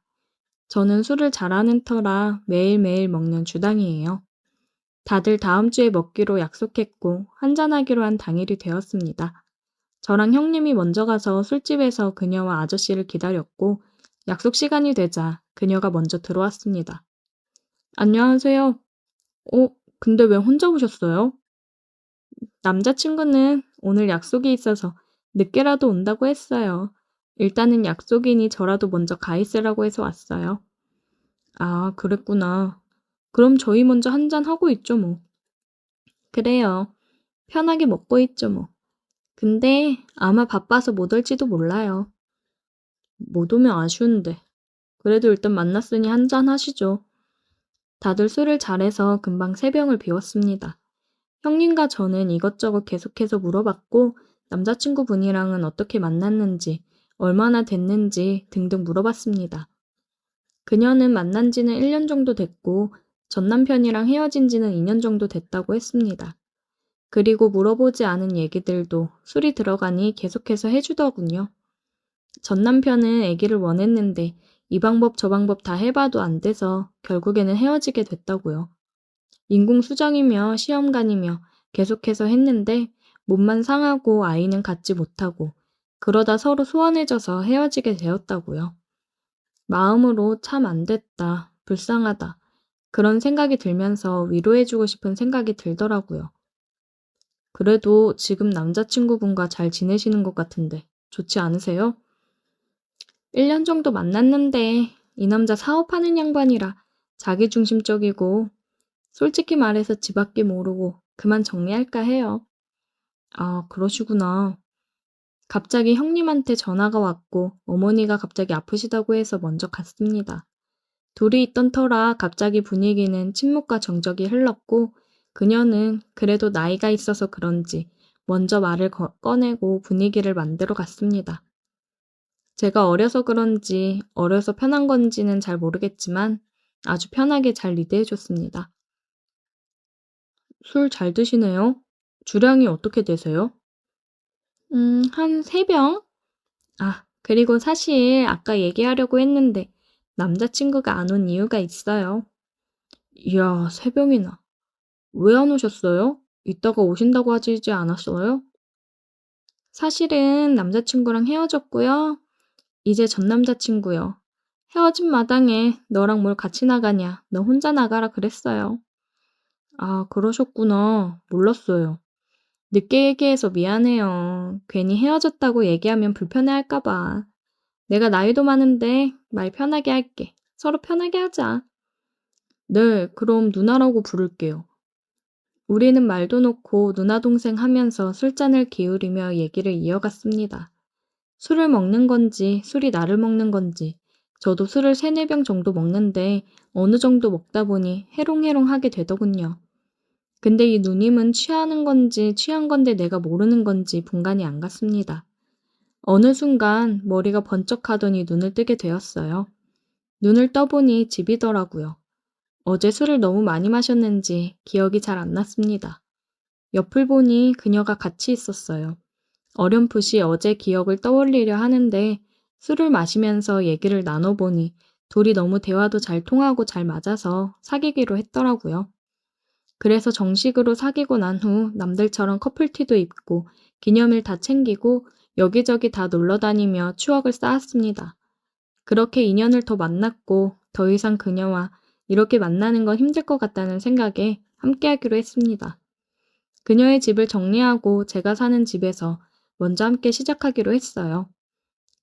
저는 술을 잘하는 터라 매일매일 먹는 주당이에요. 다들 다음 주에 먹기로 약속했고 한잔하기로 한 당일이 되었습니다. 저랑 형님이 먼저 가서 술집에서 그녀와 아저씨를 기다렸고 약속 시간이 되자 그녀가 먼저 들어왔습니다. 안녕하세요. 근데 왜 혼자 오셨어요? 남자친구는 오늘 약속이 있어서 늦게라도 온다고 했어요. 일단은 약속이니 저라도 먼저 가 있으라고 해서 왔어요. 아, 그랬구나. 그럼 저희 먼저 한잔 하고 있죠, 뭐. 그래요. 편하게 먹고 있죠, 뭐. 근데 아마 바빠서 못 올지도 몰라요. 못 오면 아쉬운데. 그래도 일단 만났으니 한잔 하시죠. 다들 술을 잘해서 금방 세 병을 비웠습니다. 형님과 저는 이것저것 계속해서 물어봤고 남자친구분이랑은 어떻게 만났는지, 얼마나 됐는지 등등 물어봤습니다. 그녀는 만난 지는 1년 정도 됐고 전 남편이랑 헤어진 지는 2년 정도 됐다고 했습니다. 그리고 물어보지 않은 얘기들도 술이 들어가니 계속해서 해주더군요. 전 남편은 아기를 원했는데 이 방법 저 방법 다 해봐도 안 돼서 결국에는 헤어지게 됐다고요. 인공수정이며 시험관이며 계속해서 했는데 몸만 상하고 아이는 갖지 못하고 그러다 서로 소원해져서 헤어지게 되었다고요. 마음으로 참 안 됐다, 불쌍하다 그런 생각이 들면서 위로해주고 싶은 생각이 들더라고요. 그래도 지금 남자친구분과 잘 지내시는 것 같은데 좋지 않으세요? 1년 정도 만났는데 이 남자 사업하는 양반이라 자기중심적이고 솔직히 말해서 집 앞길 모르고 그만 정리할까 해요. 아, 그러시구나. 갑자기 형님한테 전화가 왔고 어머니가 갑자기 아프시다고 해서 먼저 갔습니다. 둘이 있던 터라 갑자기 분위기는 침묵과 정적이 흘렀고 그녀는 그래도 나이가 있어서 그런지 먼저 말을 꺼내고 분위기를 만들어 갔습니다. 제가 어려서 그런지 어려서 편한 건지는 잘 모르겠지만 아주 편하게 잘 리드해 줬습니다. 술 잘 드시네요. 주량이 어떻게 되세요? 한 3병? 아, 그리고 사실 아까 얘기하려고 했는데 남자친구가 안 온 이유가 있어요. 이야, 3병이나. 왜 안 오셨어요? 이따가 오신다고 하지 않았어요? 사실은 남자친구랑 헤어졌고요. 이제 전 남자친구요. 헤어진 마당에 너랑 뭘 같이 나가냐, 너 혼자 나가라 그랬어요. 아, 그러셨구나. 몰랐어요. 늦게 얘기해서 미안해요. 괜히 헤어졌다고 얘기하면 불편해할까 봐. 내가 나이도 많은데 말 편하게 할게. 서로 편하게 하자. 네, 그럼 누나라고 부를게요. 우리는 말도 놓고 누나 동생 하면서 술잔을 기울이며 얘기를 이어갔습니다. 술을 먹는 건지 술이 나를 먹는 건지 저도 술을 3-4병 정도 먹는데 어느 정도 먹다 보니 해롱해롱하게 되더군요. 근데 이 누님은 취하는 건지 취한 건데 내가 모르는 건지 분간이 안 갔습니다. 어느 순간 머리가 번쩍하더니 눈을 뜨게 되었어요. 눈을 떠보니 집이더라고요. 어제 술을 너무 많이 마셨는지 기억이 잘 안 났습니다. 옆을 보니 그녀가 같이 있었어요. 어렴풋이 어제 기억을 떠올리려 하는데 술을 마시면서 얘기를 나눠보니 둘이 너무 대화도 잘 통하고 잘 맞아서 사귀기로 했더라고요. 그래서 정식으로 사귀고 난 후 남들처럼 커플티도 입고 기념일 다 챙기고 여기저기 다 놀러 다니며 추억을 쌓았습니다. 그렇게 인연을 더 만났고 더 이상 그녀와 이렇게 만나는 건 힘들 것 같다는 생각에 함께하기로 했습니다. 그녀의 집을 정리하고 제가 사는 집에서 먼저 함께 시작하기로 했어요.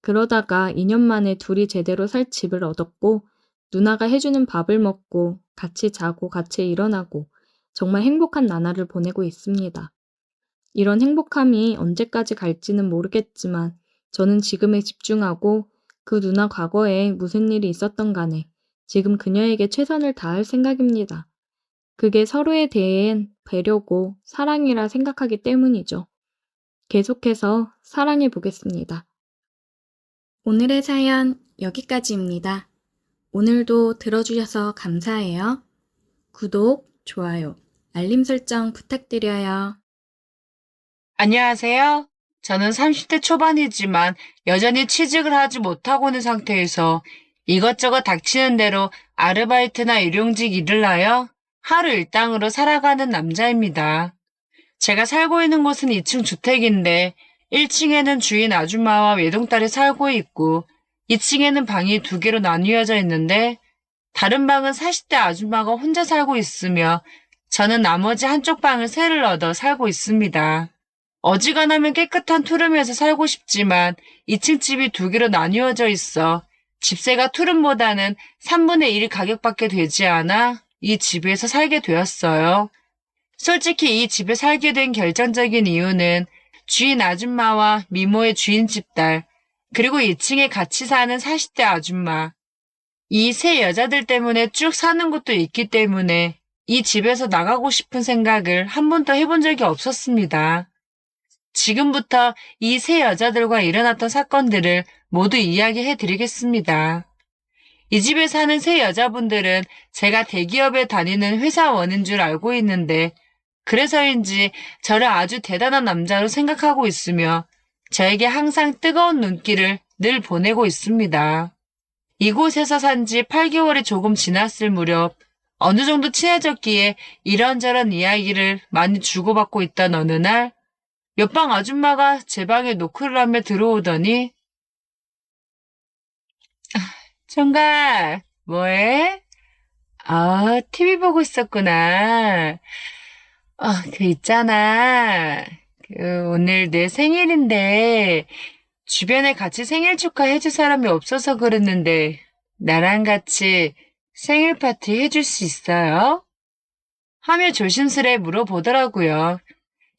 그러다가 2년 만에 둘이 제대로 살 집을 얻었고 누나가 해주는 밥을 먹고 같이 자고 같이 일어나고 정말 행복한 나날을 보내고 있습니다. 이런 행복함이 언제까지 갈지는 모르겠지만 저는 지금에 집중하고 그 누나 과거에 무슨 일이 있었던 간에 지금 그녀에게 최선을 다할 생각입니다. 그게 서로에 대한 배려고 사랑이라 생각하기 때문이죠. 계속해서 사랑해 보겠습니다. 오늘의 사연 여기까지입니다. 오늘도 들어주셔서 감사해요. 구독, 좋아요, 알림 설정 부탁드려요.
안녕하세요. 저는 30대 초반이지만 여전히 취직을 하지 못하고 있는 상태에서 이것저것 닥치는 대로 아르바이트나 일용직 일을 하여 하루 일당으로 살아가는 남자입니다. 제가 살고 있는 곳은 2층 주택인데 1층에는 주인 아줌마와 외동딸이 살고 있고 2층에는 방이 2개로 나뉘어져 있는데 다른 방은 40대 아줌마가 혼자 살고 있으며 저는 나머지 한쪽 방을 새를 얻어 살고 있습니다. 어지간하면 깨끗한 투룸에서 살고 싶지만 2층 집이 2개로 나뉘어져 있어 집세가 투룸보다는 3분의 1 가격밖에 되지 않아 이 집에서 살게 되었어요. 솔직히 이 집에 살게 된 결정적인 이유는 주인 아줌마와 미모의 주인집 딸, 그리고 2층에 같이 사는 40대 아줌마, 이 세 여자들 때문에 쭉 사는 것도 있기 때문에 이 집에서 나가고 싶은 생각을 한 번도 해본 적이 없었습니다. 지금부터 이 세 여자들과 일어났던 사건들을 모두 이야기해 드리겠습니다. 이 집에 사는 세 여자분들은 제가 대기업에 다니는 회사원인 줄 알고 있는데 그래서인지 저를 아주 대단한 남자로 생각하고 있으며 저에게 항상 뜨거운 눈길을 늘 보내고 있습니다. 이곳에서 산 지 8개월이 조금 지났을 무렵 어느 정도 친해졌기에 이런저런 이야기를 많이 주고받고 있던 어느 날 옆방 아줌마가 제 방에 노크를 하며 들어오더니 총각, 뭐해? 아, TV 보고 있었구나. 그 있잖아. 오늘 내 생일인데 주변에 같이 생일 축하해줄 사람이 없어서 그랬는데 나랑 같이 생일 파티 해줄 수 있어요? 하며 조심스레 물어보더라고요.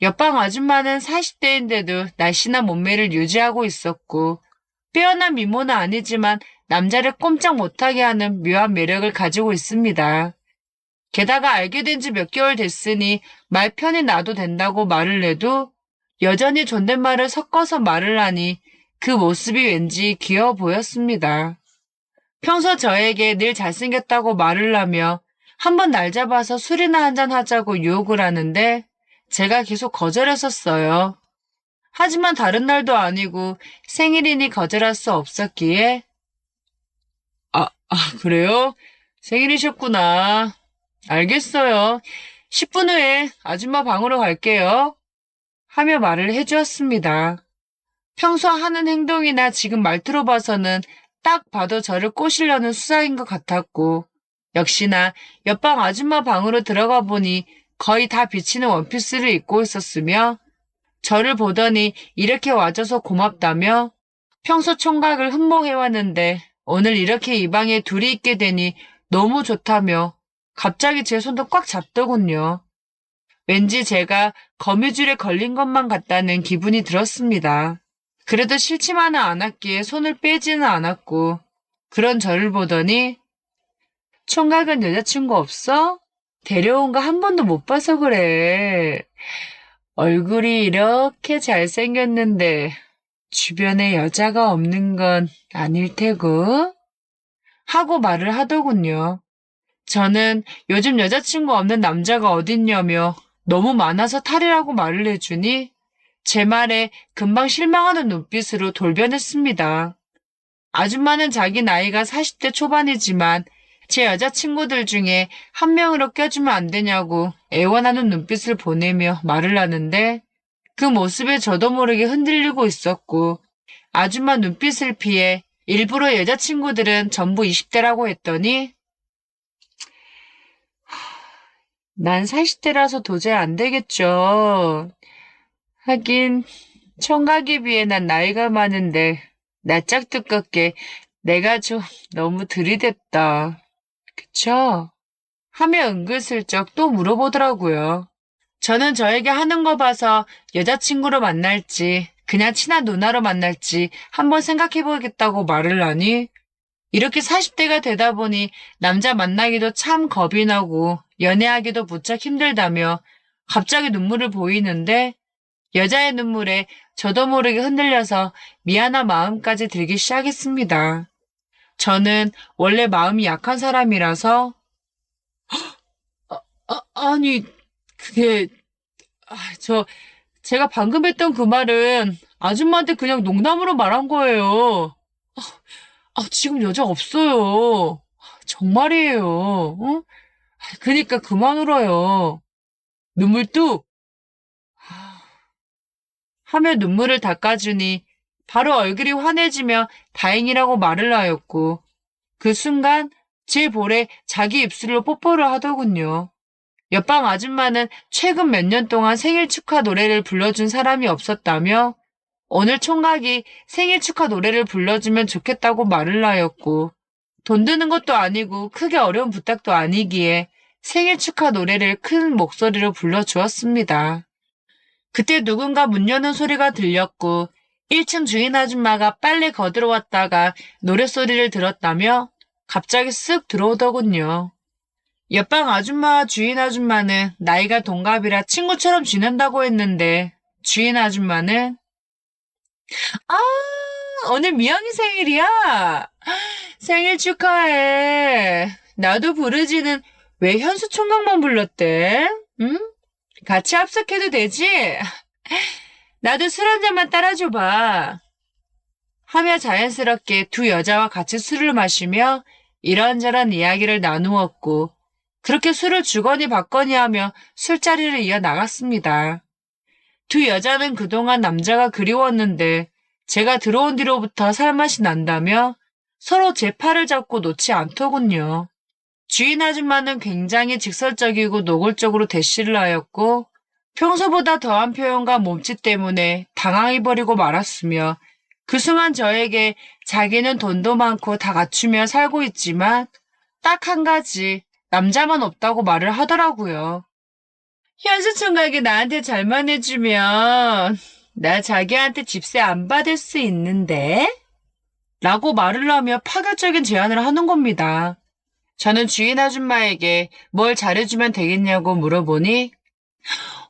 옆방 아줌마는 40대인데도 날씬한 몸매를 유지하고 있었고 빼어난 미모는 아니지만 남자를 꼼짝 못하게 하는 묘한 매력을 가지고 있습니다. 게다가 알게 된 지 몇 개월 됐으니 말 편히 놔도 된다고 말을 해도 여전히 존댓말을 섞어서 말을 하니 그 모습이 왠지 귀여워 보였습니다. 평소 저에게 늘 잘생겼다고 말을 하며 한번 날 잡아서 술이나 한잔 하자고 유혹을 하는데 제가 계속 거절했었어요. 하지만 다른 날도 아니고 생일이니 거절할 수 없었기에 그래요? 생일이셨구나. 알겠어요. 10분 후에 아줌마 방으로 갈게요. 하며 말을 해주었습니다. 평소 하는 행동이나 지금 말투로 봐서는 딱 봐도 저를 꼬시려는 수작인 것 같았고, 역시나 옆방 아줌마 방으로 들어가 보니 거의 다 비치는 원피스를 입고 있었으며, 저를 보더니 이렇게 와줘서 고맙다며 평소 총각을 흠모해왔는데 오늘 이렇게 이 방에 둘이 있게 되니 너무 좋다며 갑자기 제 손도 꽉 잡더군요. 왠지 제가 거미줄에 걸린 것만 같다는 기분이 들었습니다. 그래도 싫지만은 않았기에 손을 빼지는 않았고, 그런 저를 보더니 총각은 여자친구 없어? 데려온 거 한 번도 못 봐서 그래. 얼굴이 이렇게 잘생겼는데 주변에 여자가 없는 건 아닐 테고? 하고 말을 하더군요. 저는 요즘 여자친구 없는 남자가 어딨냐며 너무 많아서 탈이라고 말을 해주니 제 말에 금방 실망하는 눈빛으로 돌변했습니다. 아줌마는 자기 나이가 40대 초반이지만 제 여자친구들 중에 한 명으로 껴주면 안 되냐고 애원하는 눈빛을 보내며 말을 하는데 그 모습에 저도 모르게 흔들리고 있었고 아줌마 눈빛을 피해 일부러 여자친구들은 전부 20대라고 했더니 난 40대라서 도저히 안 되겠죠. 하긴 총각에 비해 난 나이가 많은데 낯짝 두껍게 내가 좀 너무 들이댔다. 그쵸? 하며 은근슬쩍 또 물어보더라고요. 저는 저에게 하는 거 봐서 여자친구로 만날지 그냥 친한 누나로 만날지 한번 생각해보겠다고 말을 하니 이렇게 40대가 되다 보니 남자 만나기도 참 겁이 나고 연애하기도 무척 힘들다며 갑자기 눈물을 보이는데 여자의 눈물에 저도 모르게 흔들려서 미안한 마음까지 들기 시작했습니다. 저는 원래 마음이 약한 사람이라서 아니 그게 제가 방금 했던 그 말은 아줌마한테 그냥 농담으로 말한 거예요. 지금 여자 없어요. 정말이에요. 어? 그니까 그만 울어요. 눈물 뚝! 하며 눈물을 닦아주니 바로 얼굴이 환해지며 다행이라고 말을 하였고 그 순간 제 볼에 자기 입술로 뽀뽀를 하더군요. 옆방 아줌마는 최근 몇 년 동안 생일 축하 노래를 불러준 사람이 없었다며 오늘 총각이 생일 축하 노래를 불러주면 좋겠다고 말을 하였고 돈 드는 것도 아니고 크게 어려운 부탁도 아니기에 생일 축하 노래를 큰 목소리로 불러주었습니다. 그때 누군가 문 여는 소리가 들렸고 1층 주인 아줌마가 빨래 거들어 왔다가 노랫소리를 들었다며 갑자기 쓱 들어오더군요. 옆방 아줌마와 주인 아줌마는 나이가 동갑이라 친구처럼 지낸다고 했는데 주인 아줌마는 오늘 미영이 생일이야. 생일 축하해. 나도 부르지는 왜 현수 총각만 불렀대? 응? 같이 합석해도 되지? 나도 술 한 잔만 따라줘봐. 하며 자연스럽게 두 여자와 같이 술을 마시며 이런저런 이야기를 나누었고 그렇게 술을 주거니 받거니 하며 술자리를 이어나갔습니다. 두 여자는 그동안 남자가 그리웠는데 제가 들어온 뒤로부터 살맛이 난다며 서로 제 팔을 잡고 놓지 않더군요. 주인 아줌마는 굉장히 직설적이고 노골적으로 대시를 하였고 평소보다 더한 표현과 몸짓 때문에 당황해버리고 말았으며 그 순간 저에게 자기는 돈도 많고 다 갖추며 살고 있지만 딱 한 가지 남자만 없다고 말을 하더라고요. 현수 총각이 나한테 잘만 해주면 나 자기한테 집세 안 받을 수 있는데? 라고 말을 하며 파격적인 제안을 하는 겁니다. 저는 주인 아줌마에게 뭘 잘해주면 되겠냐고 물어보니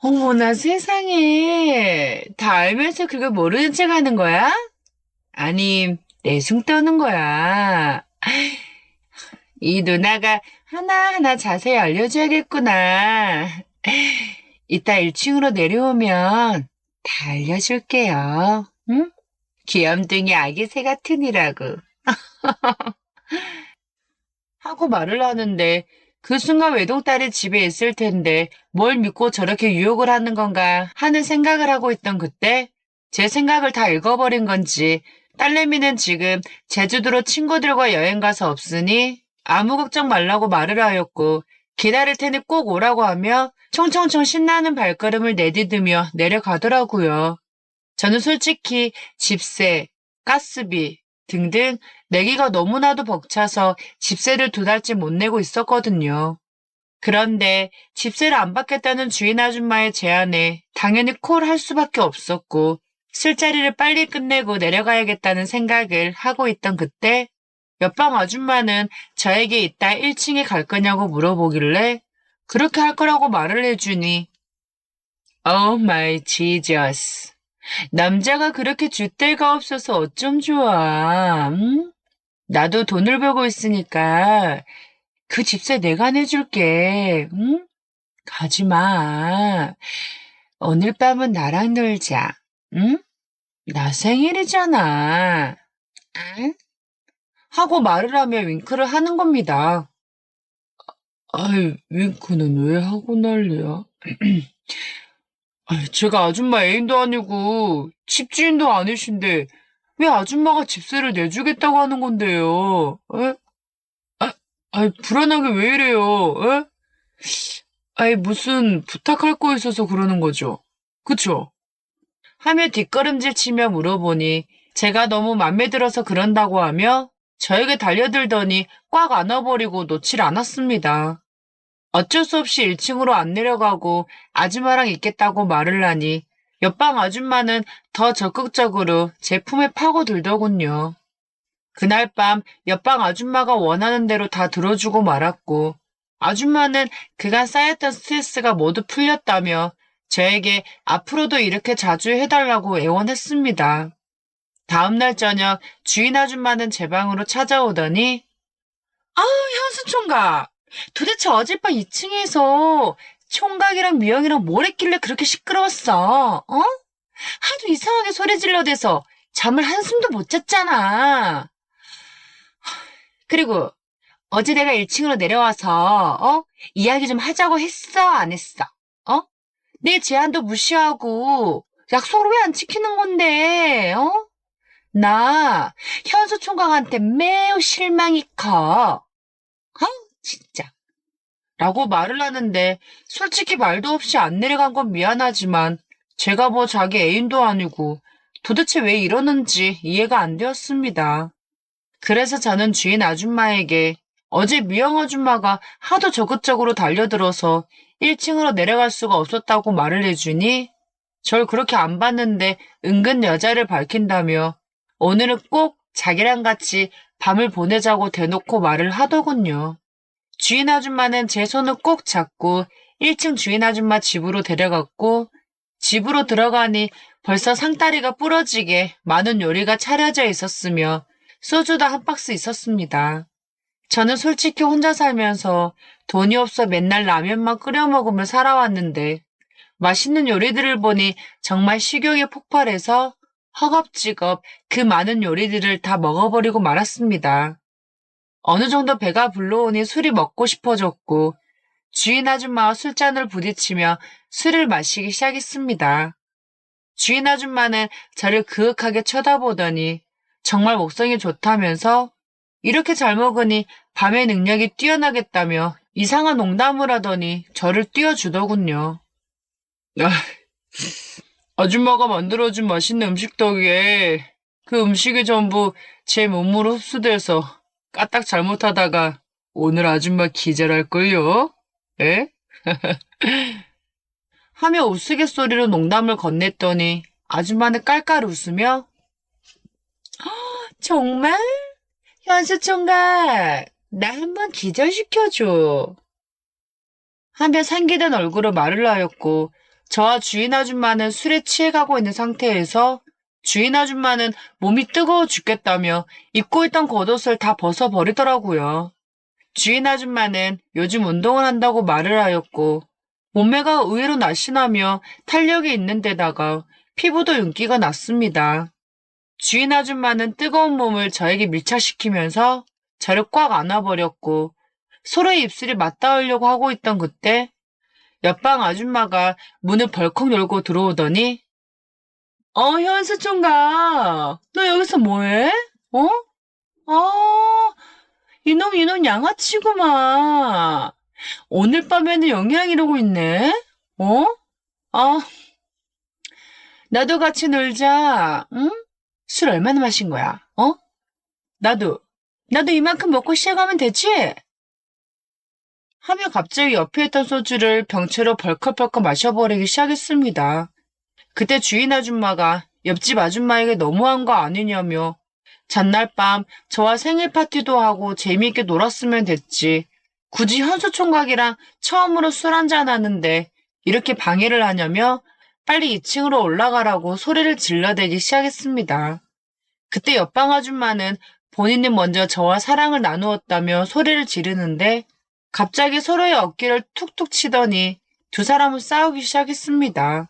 어머나 세상에 다 알면서 그걸 모르는 척 하는 거야? 아니 내숭 떠는 거야. 이 누나가 하나하나 자세히 알려줘야겠구나. 이따 1층으로 내려오면 다 알려줄게요. 응? 귀염둥이 아기 새 같으니라고. 하고 말을 하는데 그 순간 외동딸이 집에 있을 텐데 뭘 믿고 저렇게 유혹을 하는 건가 하는 생각을 하고 있던 그때 제 생각을 다 읽어버린 건지 딸내미는 지금 제주도로 친구들과 여행 가서 없으니 아무 걱정 말라고 말을 하였고 기다릴 테니 꼭 오라고 하며 총총총 신나는 발걸음을 내디디며 내려가더라고요. 저는 솔직히 집세, 가스비 등등 내기가 너무나도 벅차서 집세를 2달째 못 내고 있었거든요. 그런데 집세를 안 받겠다는 주인 아줌마의 제안에 당연히 콜할 수밖에 없었고 술자리를 빨리 끝내고 내려가야겠다는 생각을 하고 있던 그때 옆방 아줌마는 저에게 이따 1층에 갈 거냐고 물어보길래 그렇게 할 거라고 말을 해주니 Oh my Jesus. 남자가 그렇게 줏대가 없어서 어쩜 좋아. 응? 나도 돈을 벌고 있으니까 그 집세 내가 내줄게. 응? 가지 마. 오늘 밤은 나랑 놀자. 응? 나 생일이잖아. 응? 하고 말을 하며 윙크를 하는 겁니다. 아이, 윙크는 왜 하고 난리야? 아이, 제가 아줌마 애인도 아니고 집주인도 아니신데 왜 아줌마가 집세를 내주겠다고 하는 건데요? 에? 아이, 불안하게 왜 이래요? 에? 아이, 무슨 부탁할 거 있어서 그러는 거죠? 그쵸? 하며 뒷걸음질 치며 물어보니 제가 너무 맘에 들어서 그런다고 하며 저에게 달려들더니 꽉 안아버리고 놓질 않았습니다. 어쩔 수 없이 1층으로 안 내려가고 아줌마랑 있겠다고 말을 하니 옆방 아줌마는 더 적극적으로 제 품에 파고들더군요. 그날 밤 옆방 아줌마가 원하는 대로 다 들어주고 말았고 아줌마는 그간 쌓였던 스트레스가 모두 풀렸다며 저에게 앞으로도 이렇게 자주 해달라고 애원했습니다. 다음날 저녁 주인 아줌마는 제 방으로 찾아오더니 아우 현수 총각 도대체 어젯밤 2층에서 총각이랑 미영이랑 뭘 했길래 그렇게 시끄러웠어? 어? 하도 이상하게 소리 질러대서 잠을 한숨도 못 잤잖아. 그리고 어제 내가 1층으로 내려와서 이야기 좀 하자고 했어 안 했어? 어? 내 제안도 무시하고 약속을 왜 안 지키는 건데? 어? 나 현수 총각한테 매우 실망이 커. 진짜. 라고 말을 하는데 솔직히 말도 없이 안 내려간 건 미안하지만 제가 뭐 자기 애인도 아니고 도대체 왜 이러는지 이해가 안 되었습니다. 그래서 저는 주인 아줌마에게 어제 미영 아줌마가 하도 적극적으로 달려들어서 1층으로 내려갈 수가 없었다고 말을 해주니 절 그렇게 안 봤는데 은근 여자를 밝힌다며 오늘은 꼭 자기랑 같이 밤을 보내자고 대놓고 말을 하더군요. 주인 아줌마는 제 손을 꼭 잡고 1층 주인 아줌마 집으로 데려갔고 집으로 들어가니 벌써 상다리가 부러지게 많은 요리가 차려져 있었으며 소주도 한 박스 있었습니다. 저는 솔직히 혼자 살면서 돈이 없어 맨날 라면만 끓여 먹으며 살아왔는데 맛있는 요리들을 보니 정말 식욕이 폭발해서 허겁지겁 그 많은 요리들을 다 먹어버리고 말았습니다. 어느 정도 배가 불러오니 술이 먹고 싶어졌고 주인 아줌마와 술잔을 부딪히며 술을 마시기 시작했습니다. 주인 아줌마는 저를 그윽하게 쳐다보더니 정말 목성이 좋다면서 이렇게 잘 먹으니 밤의 능력이 뛰어나겠다며 이상한 농담을 하더니 저를 띄워주더군요. 아줌마가 만들어준 맛있는 음식 덕에 그 음식이 전부 제 몸으로 흡수돼서 까딱 잘못하다가 오늘 아줌마 기절할걸요? 에? 하며 우스갯소리로 농담을 건넸더니 아줌마는 깔깔 웃으며 정말? 현수 총각, 나 한번 기절시켜줘. 하며 상기된 얼굴로 말을 하였고 저와 주인 아줌마는 술에 취해가고 있는 상태에서 주인 아줌마는 몸이 뜨거워 죽겠다며 입고 있던 겉옷을 다 벗어버리더라고요. 주인 아줌마는 요즘 운동을 한다고 말을 하였고 몸매가 의외로 날씬하며 탄력이 있는 데다가 피부도 윤기가 났습니다. 주인 아줌마는 뜨거운 몸을 저에게 밀착시키면서 저를 꽉 안아버렸고 서로의 입술이 맞닿으려고 하고 있던 그때 옆방 아줌마가 문을 벌컥 열고 들어오더니 현수 총각, 너 여기서 뭐해? 어? 이놈 양아치구만. 오늘 밤에는 영희랑 이러고 있네? 어? 아, 나도 같이 놀자, 응? 술 얼마나 마신 거야, 어? 나도 이만큼 먹고 시작하면 되지? 하며 갑자기 옆에 있던 소주를 병채로 벌컥벌컥 마셔버리기 시작했습니다. 그때 주인 아줌마가 옆집 아줌마에게 너무한 거 아니냐며 전날 밤 저와 생일 파티도 하고 재미있게 놀았으면 됐지. 굳이 현수 총각이랑 처음으로 술 한잔 하는데 이렇게 방해를 하냐며 빨리 2층으로 올라가라고 소리를 질러대기 시작했습니다. 그때 옆방 아줌마는 본인이 먼저 저와 사랑을 나누었다며 소리를 지르는데 갑자기 서로의 어깨를 툭툭 치더니 두 사람은 싸우기 시작했습니다.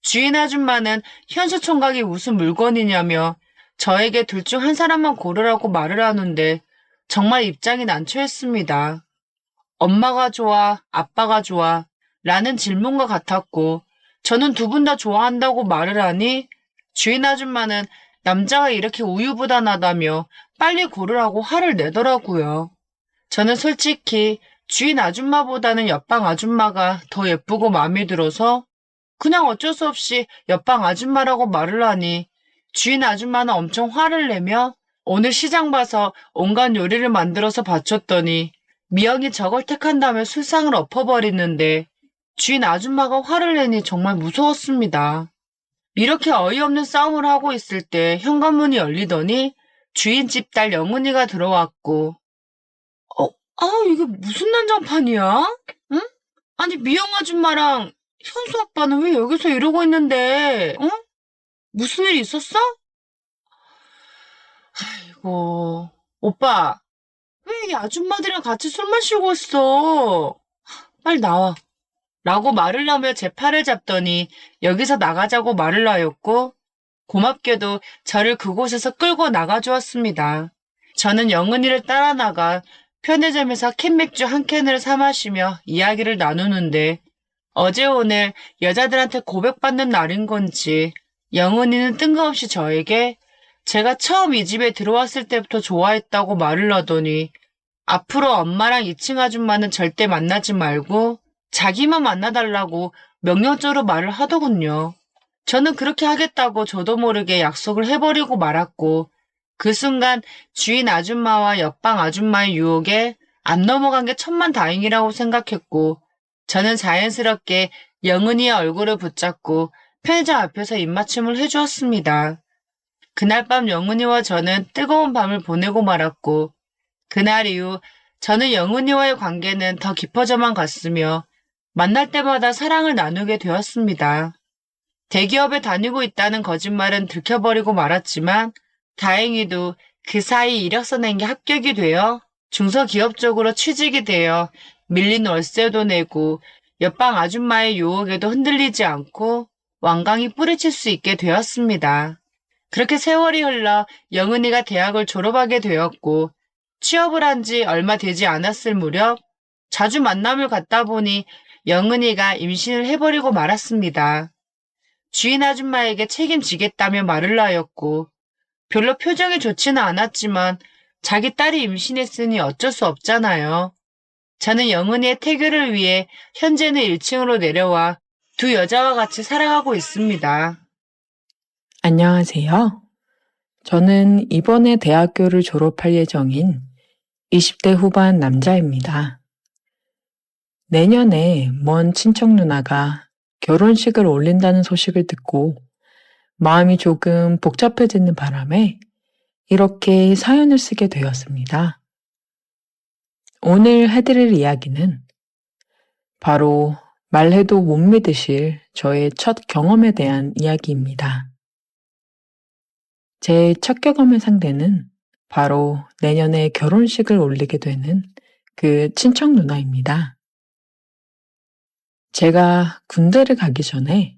주인 아줌마는 현수 총각이 무슨 물건이냐며 저에게 둘 중 한 사람만 고르라고 말을 하는데 정말 입장이 난처했습니다. 엄마가 좋아, 아빠가 좋아 라는 질문과 같았고 저는 두 분 다 좋아한다고 말을 하니 주인 아줌마는 남자가 이렇게 우유부단하다며 빨리 고르라고 화를 내더라고요. 저는 솔직히 주인 아줌마보다는 옆방 아줌마가 더 예쁘고 마음에 들어서 그냥 어쩔 수 없이 옆방 아줌마라고 말을 하니 주인 아줌마는 엄청 화를 내며 오늘 시장 봐서 온갖 요리를 만들어서 바쳤더니 미영이 저걸 택한다며 술상을 엎어버리는데 주인 아줌마가 화를 내니 정말 무서웠습니다. 이렇게 어이없는 싸움을 하고 있을 때 현관문이 열리더니 주인집 딸 영은이가 들어왔고 이게 무슨 난장판이야? 응? 아니 미영 아줌마랑 현수 아빠는 왜 여기서 이러고 있는데, 어? 무슨 일 있었어? 아이고, 오빠, 왜 이 아줌마들이랑 같이 술 마시고 있어? 빨리 나와. 라고 말을 하며 제 팔을 잡더니 여기서 나가자고 말을 하였고, 고맙게도 저를 그곳에서 끌고 나가주었습니다. 저는 영은이를 따라 나가 편의점에서 캔맥주 한 캔을 사 마시며 이야기를 나누는데, 어제 오늘 여자들한테 고백받는 날인 건지 영은이는 뜬금없이 저에게 제가 처음 이 집에 들어왔을 때부터 좋아했다고 말을 하더니 앞으로 엄마랑 2층 아줌마는 절대 만나지 말고 자기만 만나달라고 명령조로 말을 하더군요. 저는 그렇게 하겠다고 저도 모르게 약속을 해버리고 말았고 그 순간 주인 아줌마와 옆방 아줌마의 유혹에 안 넘어간 게 천만다행이라고 생각했고 저는 자연스럽게 영은이의 얼굴을 붙잡고 편의점 앞에서 입맞춤을 해주었습니다. 그날 밤 영은이와 저는 뜨거운 밤을 보내고 말았고 그날 이후 저는 영은이와의 관계는 더 깊어져만 갔으며 만날 때마다 사랑을 나누게 되었습니다. 대기업에 다니고 있다는 거짓말은 들켜버리고 말았지만 다행히도 그 사이 이력서 낸 게 합격이 되어 중소기업 쪽으로 취직이 되어 밀린 월세도 내고 옆방 아줌마의 유혹에도 흔들리지 않고 완강히 뿌리칠 수 있게 되었습니다. 그렇게 세월이 흘러 영은이가 대학을 졸업하게 되었고 취업을 한 지 얼마 되지 않았을 무렵 자주 만남을 갖다 보니 영은이가 임신을 해버리고 말았습니다. 주인 아줌마에게 책임지겠다며 말을 하였고 별로 표정이 좋지는 않았지만 자기 딸이 임신했으니 어쩔 수 없잖아요. 저는 영은이의 태교를 위해 현재는 1층으로 내려와 두 여자와 같이 살아가고 있습니다.
안녕하세요. 저는 이번에 대학교를 졸업할 예정인 20대 후반 남자입니다. 내년에 먼 친척 누나가 결혼식을 올린다는 소식을 듣고 마음이 조금 복잡해지는 바람에 이렇게 사연을 쓰게 되었습니다. 오늘 해드릴 이야기는 바로 말해도 못 믿으실 저의 첫 경험에 대한 이야기입니다. 제 첫 경험의 상대는 바로 내년에 결혼식을 올리게 되는 그 친척 누나입니다. 제가 군대를 가기 전에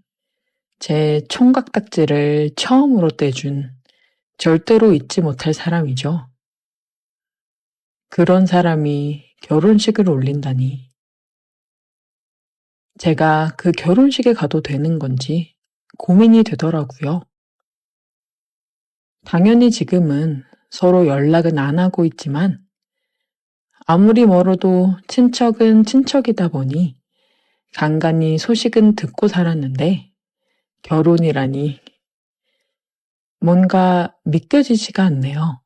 제 총각딱지를 처음으로 떼준 절대로 잊지 못할 사람이죠. 그런 사람이 결혼식을 올린다니. 제가 그 결혼식에 가도 되는 건지 고민이 되더라고요. 당연히 지금은 서로 연락은 안 하고 있지만 아무리 멀어도 친척은 친척이다 보니 간간히 소식은 듣고 살았는데 결혼이라니 뭔가 믿겨지지가 않네요.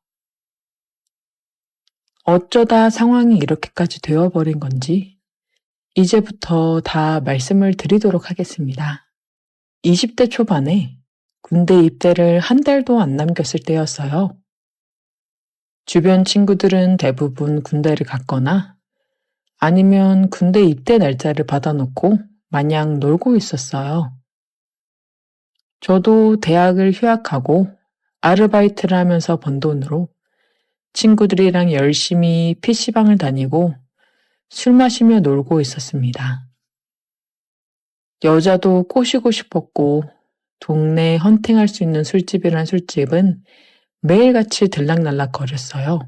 어쩌다 상황이 이렇게까지 되어버린 건지 이제부터 다 말씀을 드리도록 하겠습니다. 20대 초반에 군대 입대를 한 달도 안 남겼을 때였어요. 주변 친구들은 대부분 군대를 갔거나 아니면 군대 입대 날짜를 받아놓고 마냥 놀고 있었어요. 저도 대학을 휴학하고 아르바이트를 하면서 번 돈으로 친구들이랑 열심히 PC방을 다니고 술 마시며 놀고 있었습니다. 여자도 꼬시고 싶었고 동네 헌팅할 수 있는 술집이란 술집은 매일같이 들락날락 거렸어요.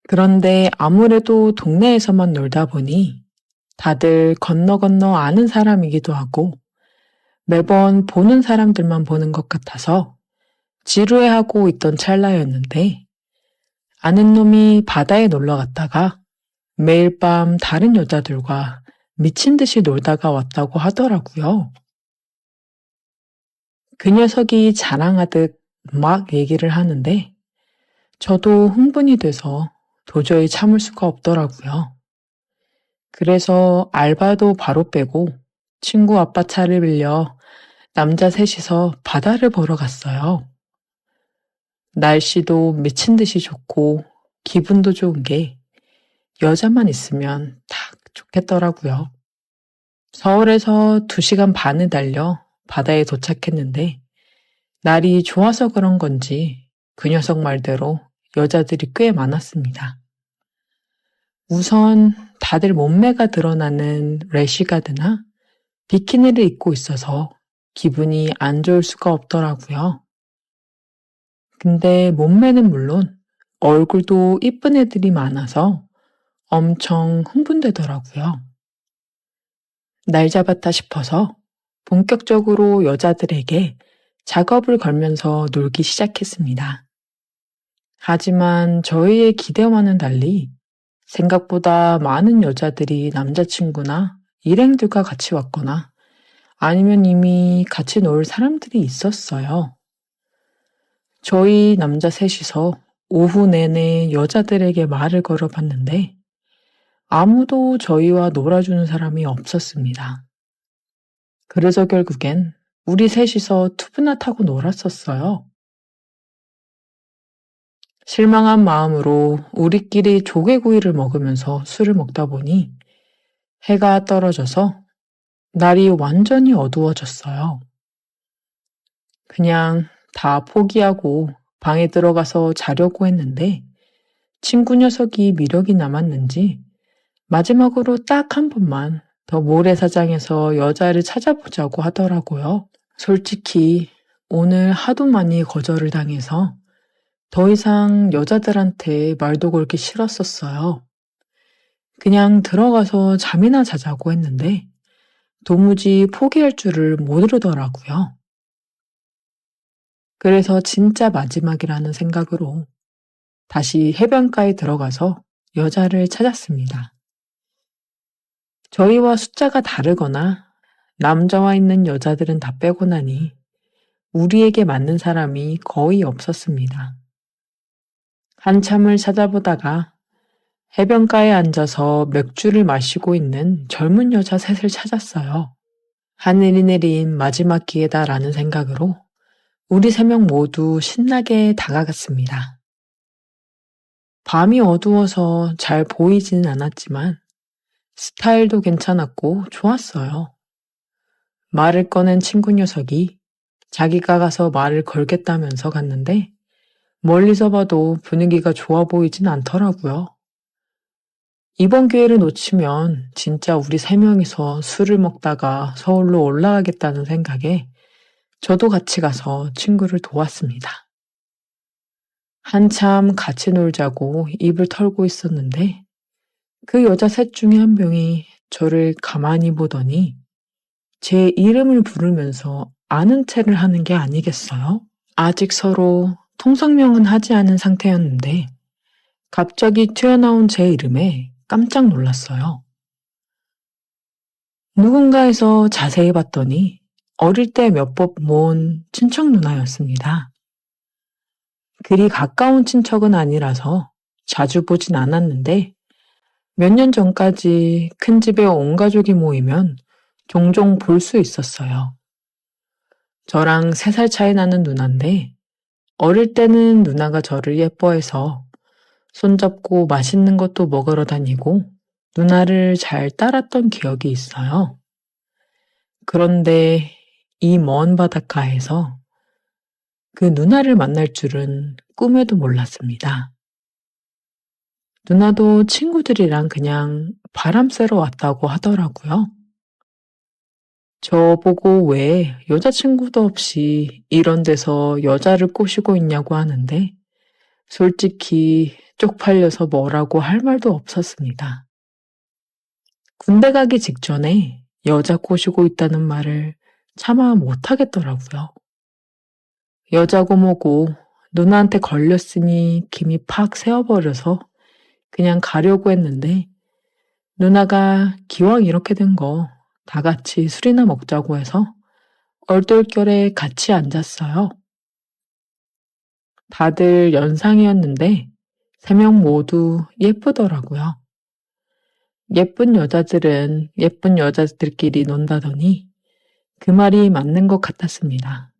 그런데 아무래도 동네에서만 놀다 보니 다들 건너 아는 사람이기도 하고 매번 보는 사람들만 보는 것 같아서 지루해하고 있던 찰나였는데 아는 놈이 바다에 놀러 갔다가 매일 밤 다른 여자들과 미친 듯이 놀다가 왔다고 하더라고요. 그 녀석이 자랑하듯 막 얘기를 하는데 저도 흥분이 돼서 도저히 참을 수가 없더라고요. 그래서 알바도 바로 빼고 친구 아빠 차를 빌려 남자 셋이서 바다를 보러 갔어요. 날씨도 미친 듯이 좋고 기분도 좋은 게 여자만 있으면 딱 좋겠더라고요. 서울에서 2시간 반을 달려 바다에 도착했는데 날이 좋아서 그런 건지 그 녀석 말대로 여자들이 꽤 많았습니다. 우선 다들 몸매가 드러나는 래시가드나 비키니를 입고 있어서 기분이 안 좋을 수가 없더라고요. 근데 몸매는 물론 얼굴도 이쁜 애들이 많아서 엄청 흥분되더라고요. 날 잡았다 싶어서 본격적으로 여자들에게 작업을 걸면서 놀기 시작했습니다. 하지만 저희의 기대와는 달리 생각보다 많은 여자들이 남자친구나 일행들과 같이 왔거나 아니면 이미 같이 놀 사람들이 있었어요. 저희 남자 셋이서 오후 내내 여자들에게 말을 걸어봤는데 아무도 저희와 놀아주는 사람이 없었습니다. 그래서 결국엔 우리 셋이서 투브나 타고 놀았었어요. 실망한 마음으로 우리끼리 조개구이를 먹으면서 술을 먹다 보니 해가 떨어져서 날이 완전히 어두워졌어요. 그냥 다 포기하고 방에 들어가서 자려고 했는데 친구 녀석이 미력이 남았는지 마지막으로 딱 한 번만 더 모래사장에서 여자를 찾아보자고 하더라고요. 솔직히 오늘 하도 많이 거절을 당해서 더 이상 여자들한테 말도 걸기 싫었었어요. 그냥 들어가서 잠이나 자자고 했는데 도무지 포기할 줄을 모르더라고요. 그래서 진짜 마지막이라는 생각으로 다시 해변가에 들어가서 여자를 찾았습니다. 저희와 숫자가 다르거나 남자와 있는 여자들은 다 빼고 나니 우리에게 맞는 사람이 거의 없었습니다. 한참을 찾아보다가 해변가에 앉아서 맥주를 마시고 있는 젊은 여자 셋을 찾았어요. 하늘이 내린 마지막 기회다라는 생각으로 우리 3명 모두 신나게 다가갔습니다. 밤이 어두워서 잘 보이지는 않았지만 스타일도 괜찮았고 좋았어요. 말을 꺼낸 친구 녀석이 자기가 가서 말을 걸겠다면서 갔는데 멀리서 봐도 분위기가 좋아 보이진 않더라고요. 이번 기회를 놓치면 진짜 우리 3명이서 술을 먹다가 서울로 올라가겠다는 생각에 저도 같이 가서 친구를 도왔습니다. 한참 같이 놀자고 입을 털고 있었는데 그 여자 셋 중에 한 명이 저를 가만히 보더니 제 이름을 부르면서 아는 체를 하는 게 아니겠어요? 아직 서로 통성명은 하지 않은 상태였는데 갑자기 튀어나온 제 이름에 깜짝 놀랐어요. 누군가에서 자세히 봤더니 어릴 때 몇 번 모은 친척 누나였습니다. 그리 가까운 친척은 아니라서 자주 보진 않았는데 몇 년 전까지 큰 집에 온 가족이 모이면 종종 볼 수 있었어요. 저랑 3살 차이 나는 누나인데 어릴 때는 누나가 저를 예뻐해서 손잡고 맛있는 것도 먹으러 다니고 누나를 잘 따랐던 기억이 있어요. 그런데 이 먼 바닷가에서 그 누나를 만날 줄은 꿈에도 몰랐습니다. 누나도 친구들이랑 그냥 바람 쐬러 왔다고 하더라고요. 저보고 왜 여자친구도 없이 이런 데서 여자를 꼬시고 있냐고 하는데 솔직히 쪽팔려서 뭐라고 할 말도 없었습니다. 군대 가기 직전에 여자 꼬시고 있다는 말을 차마 못하겠더라고요. 여자고 뭐고 누나한테 걸렸으니 김이 팍 새어버려서 그냥 가려고 했는데 누나가 기왕 이렇게 된 거 다 같이 술이나 먹자고 해서 얼떨결에 같이 앉았어요. 다들 연상이었는데 3명 모두 예쁘더라고요. 예쁜 여자들은 예쁜 여자들끼리 논다더니 그 말이 맞는 것 같았습니다.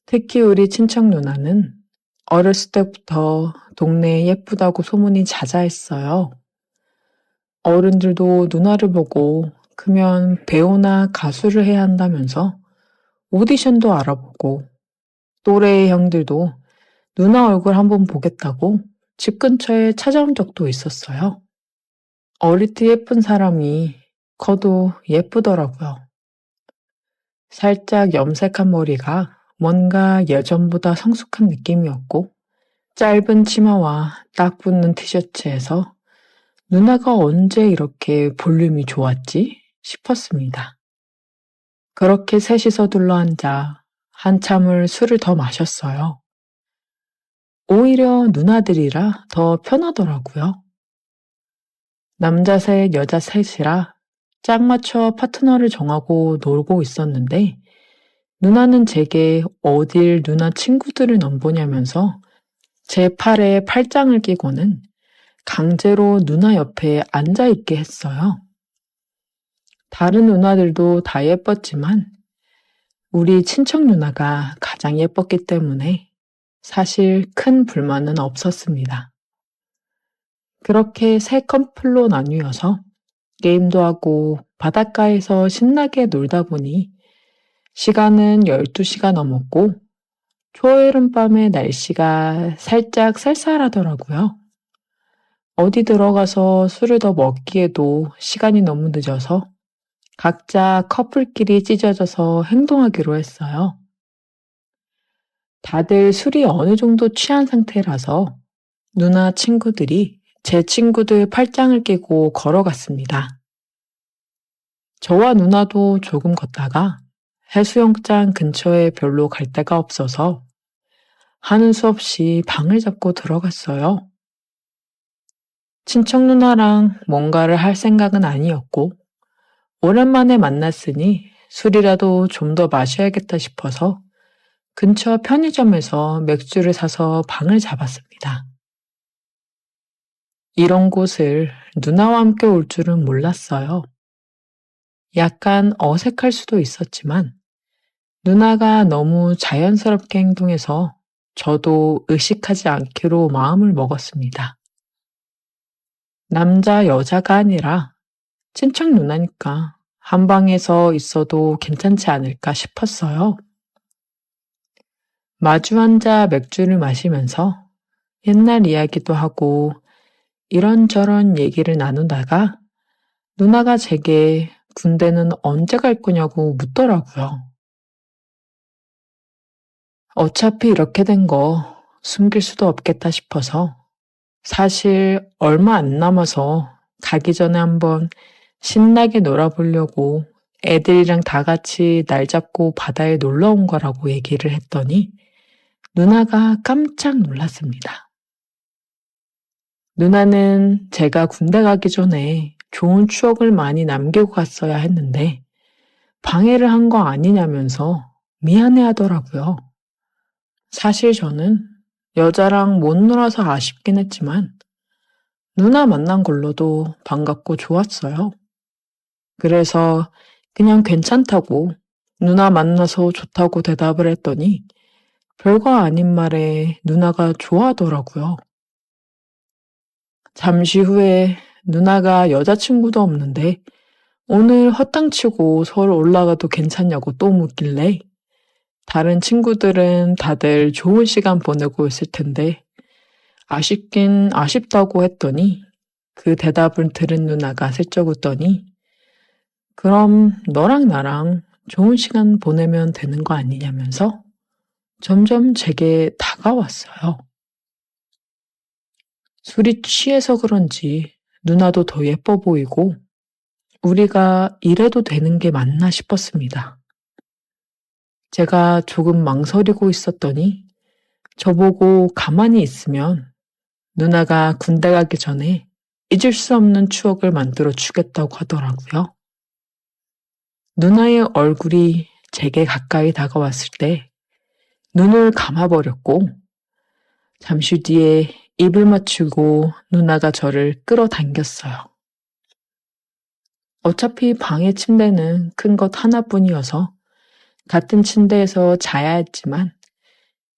특히 우리 친척 누나는 어렸을 때부터 동네에 예쁘다고 소문이 자자했어요. 어른들도 누나를 보고 크면 배우나 가수를 해야 한다면서 오디션도 알아보고 또래의 형들도 누나 얼굴 한번 보겠다고 집 근처에 찾아온 적도 있었어요. 어릴 때 예쁜 사람이 커도 예쁘더라고요. 살짝 염색한 머리가 뭔가 예전보다 성숙한 느낌이었고 짧은 치마와 딱 붙는 티셔츠에서 누나가 언제 이렇게 볼륨이 좋았지 싶었습니다. 그렇게 셋이서 둘러앉아 한참을 술을 더 마셨어요. 오히려 누나들이라 더 편하더라고요. 남자 셋, 여자 셋이라 짝 맞춰 파트너를 정하고 놀고 있었는데 누나는 제게 어딜 누나 친구들을 넘보냐면서 제 팔에 팔짱을 끼고는 강제로 누나 옆에 앉아있게 했어요. 다른 누나들도 다 예뻤지만 우리 친척 누나가 가장 예뻤기 때문에 사실 큰 불만은 없었습니다. 그렇게 3커플로 나뉘어서 게임도 하고 바닷가에서 신나게 놀다 보니 시간은 12시가 넘었고 초여름밤의 날씨가 살짝 쌀쌀하더라고요. 어디 들어가서 술을 더 먹기에도 시간이 너무 늦어서 각자 커플끼리 찢어져서 행동하기로 했어요. 다들 술이 어느 정도 취한 상태라서 누나 친구들이 제 친구들 팔짱을 끼고 걸어갔습니다. 저와 누나도 조금 걷다가 해수욕장 근처에 별로 갈 데가 없어서 하는 수 없이 방을 잡고 들어갔어요. 친척 누나랑 뭔가를 할 생각은 아니었고 오랜만에 만났으니 술이라도 좀 더 마셔야겠다 싶어서 근처 편의점에서 맥주를 사서 방을 잡았습니다. 이런 곳을 누나와 함께 올 줄은 몰랐어요. 약간 어색할 수도 있었지만 누나가 너무 자연스럽게 행동해서 저도 의식하지 않기로 마음을 먹었습니다. 남자, 여자가 아니라 친척 누나니까 한 방에서 있어도 괜찮지 않을까 싶었어요. 마주 앉아 맥주를 마시면서 옛날 이야기도 하고 이런저런 얘기를 나누다가 누나가 제게 군대는 언제 갈 거냐고 묻더라고요. 어차피 이렇게 된 거 숨길 수도 없겠다 싶어서 사실 얼마 안 남아서 가기 전에 한번 신나게 놀아보려고 애들이랑 다 같이 날 잡고 바다에 놀러 온 거라고 얘기를 했더니 누나가 깜짝 놀랐습니다. 누나는 제가 군대 가기 전에 좋은 추억을 많이 남기고 갔어야 했는데 방해를 한 거 아니냐면서 미안해 하더라고요. 사실 저는 여자랑 못 놀아서 아쉽긴 했지만 누나 만난 걸로도 반갑고 좋았어요. 그래서 그냥 괜찮다고 누나 만나서 좋다고 대답을 했더니 별거 아닌 말에 누나가 좋아하더라고요. 잠시 후에 누나가 여자친구도 없는데 오늘 헛땅치고 서울 올라가도 괜찮냐고 또 묻길래 다른 친구들은 다들 좋은 시간 보내고 있을 텐데 아쉽긴 아쉽다고 했더니 그 대답을 들은 누나가 슬쩍 웃더니 그럼 너랑 나랑 좋은 시간 보내면 되는 거 아니냐면서 점점 제게 다가왔어요. 술이 취해서 그런지 누나도 더 예뻐 보이고 우리가 이래도 되는 게 맞나 싶었습니다. 제가 조금 망설이고 있었더니 저보고 가만히 있으면 누나가 군대 가기 전에 잊을 수 없는 추억을 만들어 주겠다고 하더라고요. 누나의 얼굴이 제게 가까이 다가왔을 때 눈을 감아버렸고 잠시 뒤에 입을 맞추고 누나가 저를 끌어당겼어요. 어차피 방의 침대는 큰 것 하나뿐이어서 같은 침대에서 자야 했지만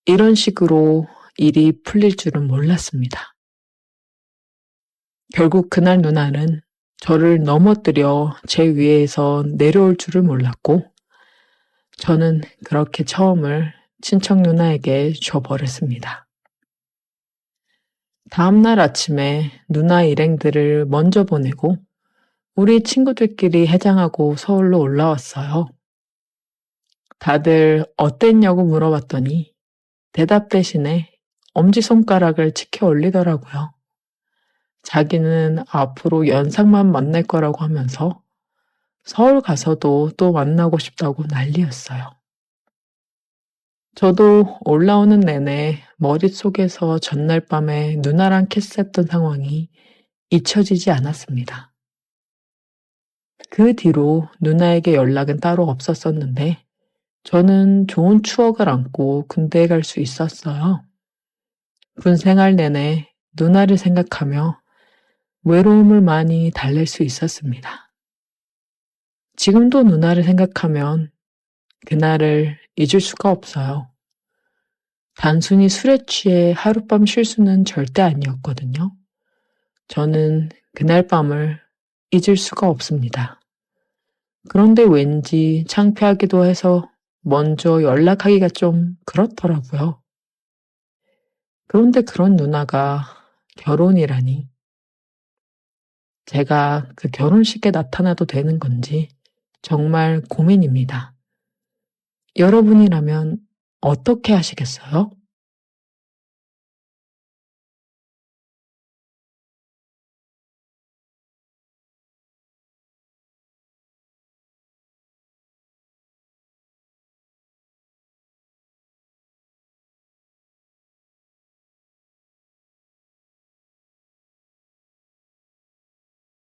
이런 식으로 일이 풀릴 줄은 몰랐습니다. 결국 그날 누나는 저를 넘어뜨려 제 위에서 내려올 줄을 몰랐고 저는 그렇게 처음을 친척 누나에게 줘버렸습니다. 다음날 아침에 누나 일행들을 먼저 보내고 우리 친구들끼리 해장하고 서울로 올라왔어요. 다들 어땠냐고 물어봤더니 대답 대신에 엄지손가락을 치켜 올리더라고요. 자기는 앞으로 연상만 만날 거라고 하면서 서울 가서도 또 만나고 싶다고 난리였어요. 저도 올라오는 내내 머릿속에서 전날 밤에 누나랑 키스했던 상황이 잊혀지지 않았습니다. 그 뒤로 누나에게 연락은 따로 없었었는데 저는 좋은 추억을 안고 군대에 갈 수 있었어요. 군 생활 내내 누나를 생각하며 외로움을 많이 달랠 수 있었습니다. 지금도 누나를 생각하면 그날을 잊을 수가 없어요. 단순히 술에 취해 하룻밤 쉴 수는 절대 아니었거든요. 저는 그날 밤을 잊을 수가 없습니다. 그런데 왠지 창피하기도 해서 먼저 연락하기가 좀 그렇더라고요. 그런데 그런 누나가 결혼이라니. 제가 그 결혼식에 나타나도 되는 건지 정말 고민입니다. 여러분이라면 어떻게 하시겠어요?